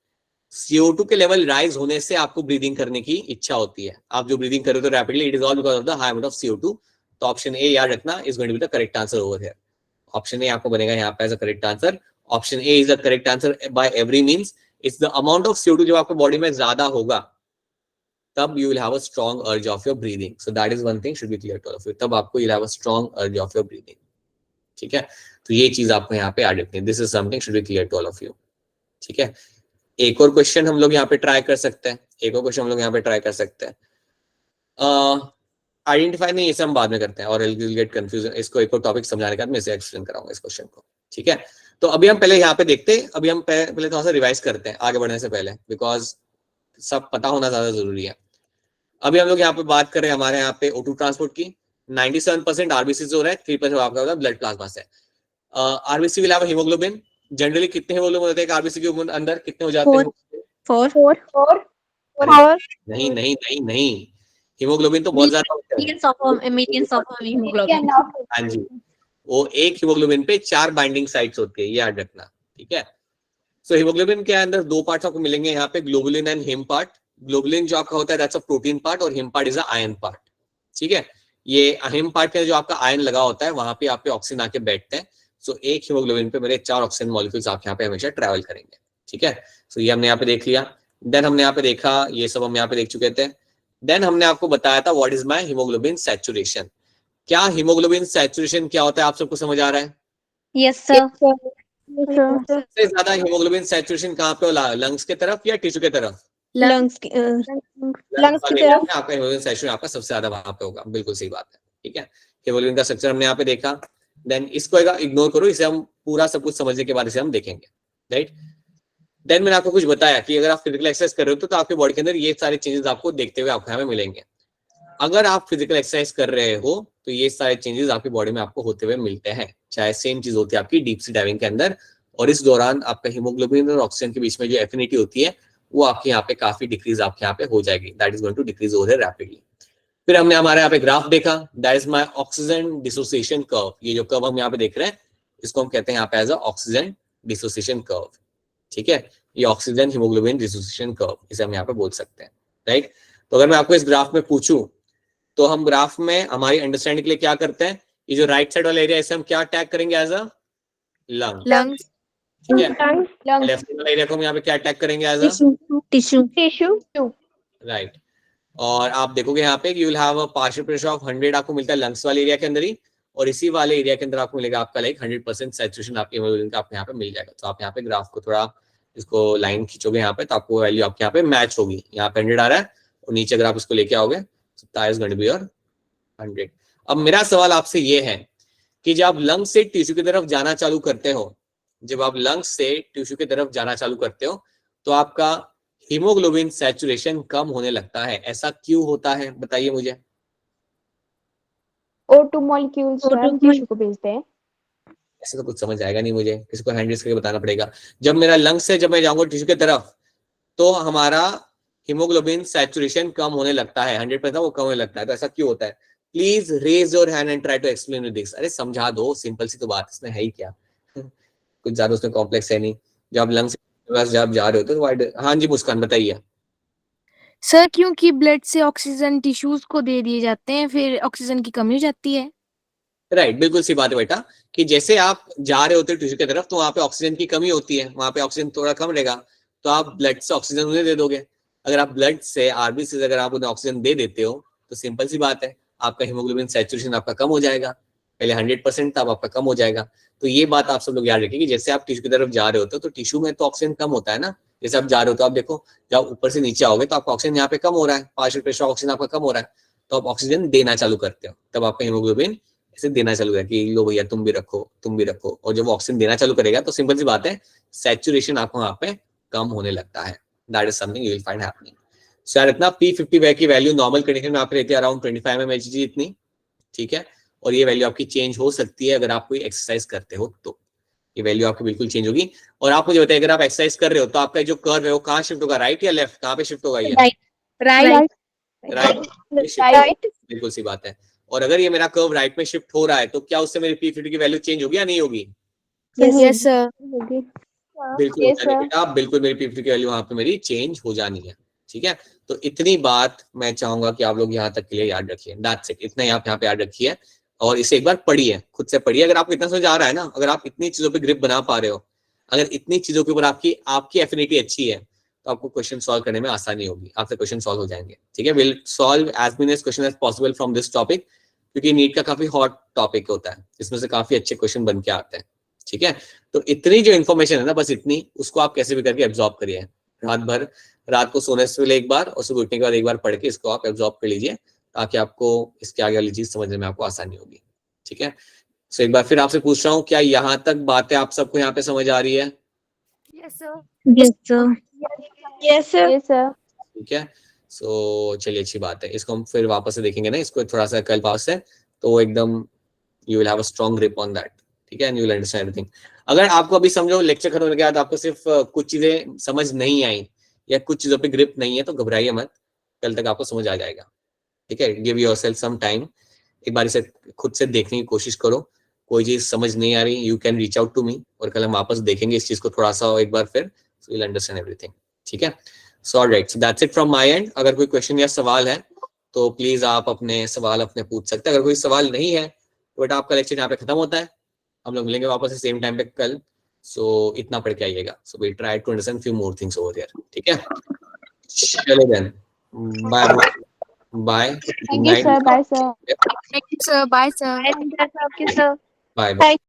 CO2 के लेवल राइज होने से आपको ब्रीदिंग करने की इच्छा होती है। आप जो ब्रीदिंग कर रहे हो rapidly, it is all because of the high amount of CO2। तो ऑप्शन ए याद रखना is going to be the correct answer over here. Option A आपको बनेगा यहाँ पे as a correct answer. Option A is the correct answer by every means. It's the amount of CO2 जो आपको बॉडी में ज्यादा होगा, तब you will have a strong urge of your breathing. So that is one thing should be clear to all of you. तब आपको you'll have a strong urge of your breathing. ठीक है, तो ये चीज आपको यहाँ पे याद रखनी है। This is something should be clear to all of you. ठीक है, एक और क्वेश्चन हम लोग यहाँ पे ट्राई कर सकते हैं, एक और क्वेश्चन हम लोग यहाँ पे ट्राई कर सकते हैं। आइडेंटिफाई नहीं, इसे हम बाद में करते हैं, और you'll get confusion। इसको एक और टॉपिक समझाने के बाद मैं इसे एक्सप्लेन कराऊंगा इस क्वेश्चन को। ठीक है, तो अभी हम पहले यहाँ पे देखते हैं, अभी हम पहले थोड़ा सा रिवाइज करते हैं आगे बढ़ने से पहले, बिकॉज सब पता होना ज्यादा जरूरी है। अभी हम लोग यहाँ पे बात कर रहे हैं हमारे यहाँ पे O2 ट्रांसपोर्ट की। 97% आरबीसी हो रहा है, 3% आपका होता है ब्लड प्लाज्मा से। RBC will have haemoglobin. Generally कितने हीमोग्लोबिन होते हैं आरबीसी के अंदर, कितने हो जाते हैं? 4 नहीं नहीं नहीं नहीं, हीमोग्लोबिन तो बहुत ज्यादा होता है। millions of hemoglobin। हाँ जी, वो एक हीमोग्लोबिन पे 4 बाइंडिंग साइट्स होती है, ये याद रखना। ठीक है, सो हीमोग्लोबिन के अंदर 2 पार्ट्स आपको मिलेंगे यहाँ पे, globulin and him part. Globulin जो आपका होता है दैट्स अ प्रोटीन पार्ट, और him part is a iron part. ठीक है, ये हिम पार्ट के जो आपका आयरन लगा होता है, वहां पे आप पे ऑक्सीजन आके बैठते हैं। सो एक हीमोग्लोबिन पे मेरे 4 ऑक्सीजन मॉलिक्यूल्स आप यहाँ पे हमेशा ट्रैवल करेंगे। ठीक है, सो ये हमने यहाँ पे देख लिया। देन हमने यहाँ पे देखा, ये सब हम यहाँ पे देख चुके थे। देन हमने आपको बताया था what is my haemoglobin saturation. क्या हीमोग्लोबिन सैचुरेशन क्या होता है, आप सबको समझ आ रहा है? Yes sir। सबसे ज्यादा हीमोग्लोबिन सैचुरेशन कहाँ पे होला, लंग्स के तरफ या टिश्यू के तरफ? lungs लंग्स की एरिया तरफ। में आपका हीमोग्लोबिन सैचुरेशन आपका सबसे ज्यादा वहां पे होगा, बिल्कुल सही बात है। ठीक है, हीमोग्लोबिन का स्ट्रक्चर हमने यहाँ पे देखा। देन इसको इग्नोर करो, इसे हम पूरा सब कुछ समझने के बाद इसे हम देखेंगे, राइट। देन मैंने आपको कुछ बताया कि अगर आप फिजिकल एक्सरसाइज कर रहे हो तो आपके बॉडी के अंदर ये सारे चेंजेस आपको देखते हुए आपको यहाँ पे मिलेंगे। अगर आप फिजिकल एक्सरसाइज कर रहे हो तो ये सारे चेंजेस आपकी बॉडी में आपको होते हुए मिलते हैं, चाहे सेम चीज होती है आपकी डीप सी डाइविंग के अंदर। और इस दौरान आपका हीमोग्लोबिन और ऑक्सीजन के बीच में जो एफिनिटी होती है वो आपके यहाँ पे काफी डिक्रीज आपके यहाँ पे हो जाएगी, that is going to decrease over rapidly. फिर हमने हमारे यहाँ पे ग्राफ देखा, that is my oxygen dissociation curve. ये जो कर्व हम यहाँ पे देख रहे हैं इसको हम कहते हैं यहाँ पे as a oxygen dissociation curve. ठीक है, ये ऑक्सीजन हीमोग्लोबिन डिसोसिएशन कर्व, इसे हम यहाँ पे बोल सकते हैं, राइट। तो अगर मैं आपको इस ग्राफ में पूछूं तो हम ग्राफ में हमारी अंडरस्टैंडिंग के लिए क्या करते हैं, ये जो राइट साइड वाला एरिया इसे हम क्या टैग करेंगे एज अ लंग। ठीक है, लेफ्ट साइड वाला एरिया को हम यहाँ पे क्या टैग करेंगे एज अ टिश्यू। राइट। और आप देखोगे यहाँ पे you will have a partial pressure of 100 आपको मिलता है लंग्स वाले एरिया के अंदर ही, और इसी वाले एरिया के अंदर आपको मिलेगा आपका लाइक 100% सैचुरेशन आपके हीमोग्लोबिन का आपको यहाँ पे मिल जाएगा। तो आप यहाँ पे ग्राफ को थोड़ा इसको लाइन खींचोगे यहाँ पे तो आपको वैल्यू आपके यहाँ पे मैच होगी। यहाँ पे 100 आ रहा है और नीचे अगर आप इसको लेके आओगे तो 100। अब मेरा सवाल आपसे ये है कि जब आप लंग्स से टिश्यू की तरफ जाना चालू करते हो, जब आप लंग्स से टिश्यू की तरफ जाना चालू करते हो तो आपका हीमोग्लोबिन सैचुरेशन कम होने लगता है, ऐसा क्यों होता है बताइए मुझे। O2 मॉलिक्यूल्स टिश्यू को भेजते हैं। ऐसे तो कुछ समझ आएगा नहीं मुझे, किसी को हैंडल्स करके बताना पड़ेगा। जब मेरा लंग्स से जब मैं जाऊंगा टिश्यू की तरफ तो हमारा हीमोग्लोबिन सैचुरेशन कम होने लगता है, 100% वो कम होने लगता है। तो ऐसा क्यों होता है? Please raise your hand and try to explain with this. अरे समझा दो, सिंपल सी तो बात, इसमें है ही क्या, कुछ ज्यादा उसमें कॉम्प्लेक्स है नहीं। जब लंग्स से जब जा रहे हो तो हाँ जी मुस्कान बताइए। सर क्योंकि ब्लड से ऑक्सीजन टिश्यूज को दे दिए जाते हैं, फिर ऑक्सीजन की कमी हो जाती है। राइट, बिल्कुल सी बात है बेटा, कि जैसे आप जा रहे होते हो टिश्यू की तरफ तो वहां पे ऑक्सीजन की कमी होती है, वहां पे ऑक्सीजन थोड़ा कम रहेगा, तो आप ब्लड से ऑक्सीजन उन्हें दे दोगे। अगर आप ब्लड से आरबीसी से अगर आप उन्हें ऑक्सीजन दे देते हो तो सिंपल सी बात है, आपका हीमोग्लोबिन सैचुरेशन आपका कम हो जाएगा, पहले 100% था, अब आपका कम हो जाएगा। तो ये बात आप सब लोग याद रखिए कि जैसे आप टिश्यू की तरफ जा रहे होते हो तो टिश्यू में तो ऑक्सीजन कम होता है ना, जैसे आप जा रहे हो तो आप देखो जब ऊपर से नीचे आओगे तो आपका ऑक्सीजन यहाँ पे कम हो रहा है, पार्शियल प्रेशर ऑक्सीजन आपका कम हो रहा है, तो आप ऑक्सीजन देना चालू करते हो, तब आपका हीमोग्लोबिन ऐसे देना चालू करेगा कि लो भैया तुम भी रखो, तुम भी रखो, और जब वो ऑक्सीजन देना चालू करेगा तो सिंपल सी बात है, सैचुरेशन आपको वहां पे कम होने लगता है। That is something you will find happening. So यार इतना P50 की वैल्यू नॉर्मल कंडीशन में आप रहती है अराउंड 25 mHg इतनी, ठीक है, और ये वैल्यू आपकी चेंज हो सकती है अगर आप कोई एक्सरसाइज करते हो तो ये वैल्यू आपकी बिल्कुल चेंज होगी। और आप मुझे बताइए अगर आप एक्सरसाइज कर रहे हो तो आपका जो कर्व है वो कहाँ शिफ्ट होगा, राइट या लेफ्ट, कहाँ पे शिफ्ट होगा ये? Right. राइट, बिल्कुल सी बात है। और अगर ये मेरा कर्व राइट में शिफ्ट हो रहा है तो क्या उससे मेरी P50 की वैल्यू चेंज होगी या नहीं होगी? Yes sir. बिल्कुल हो जानी है बेटा, बिल्कुल मेरी P50 की वैल्यू वहां पे मेरी चेंज हो जानी है, ठीक है। तो इतनी बात मैं चाहूंगा कि आप लोग यहाँ तक के लिए याद रखिए, दैट्स इट, इतना आप यहाँ पे याद रखिए और इसे एक बार पढ़िए, खुद से पढ़िए। अगर आपको इतना समझ आ रहा है ना, अगर आप इतनी चीजों पे ग्रिप बना पा रहे हो, अगर इतनी चीजों के ऊपर आपकी एफिनिटी अच्छी है तो आपको क्वेश्चन सॉल्व करने में आसानी होगी, आपसे क्वेश्चन सॉल्व हो जाएंगे, ठीक है। Will solve as many question as possible from this topic, क्योंकि नीट का काफी हॉट टॉपिक होता है, इसमें से काफी अच्छे क्वेश्चन बन के आते हैं, ठीक है। तो इतनी जो इन्फॉर्मेशन है ना, बस इतनी, उसको आप कैसे भी करके एब्जॉर्ब करिए रात भर, रात को सोने से पहले एक बार और सुबह उठने के बाद एक बार पढ़ के इसको आप एब्जॉर्ब कर लीजिए, ताकि आपको इसके आगे वाली चीज समझने में आपको आसानी होगी, ठीक है। सो एक बार फिर आपसे पूछ रहा हूँ, क्या यहाँ तक बातें आप सबको यहाँ पे समझ आ रही है? Yes sir. Yes, sir. Yes, sir. ठीक है। सो चलिए, अच्छी बात है, इसको हम फिर वापस से देखेंगे ना, इसको थोड़ा सा कल पास से, तो एकदम you will have a strong grip on that, ठीक है, and you will understand everything. अगर आपको अभी समझो लेक्चर खत्म होने के बाद आपको सिर्फ कुछ चीजें समझ नहीं आई या कुछ चीजों पे ग्रिप नहीं है तो घबराइए मत, कल तक आपको समझ आ जाएगा, ठीक है। गिव योरसेल्फ सम टाइम, एक बार इसे खुद से देखने की कोशिश करो, कोई चीज समझ नहीं आ रही you can reach out to me, और कल हम वापस देखेंगे इस चीज को थोड़ा सा एक बार फिर, so you will understand everything, ठीक है। So alright, so that's it from my and. अगर कोई क्वेश्चन या सवाल है तो प्लीज आप अपने सवाल अपने पूछ सकते हैं, अगर कोई सवाल नहीं है तो बेटा आपका लेक्चर यहाँ पे खत्म होता है, हम लोग मिलेंगे वापस से सेम टाइम पे कल। सो इतना पढ़ के आइएगा, so we try to understand few more things over there, ठीक है। चलो then, bye bye, Thank you, sir. Bye, sir. Thank you, sir. Bye, sir. Thank you, sir. Bye bye.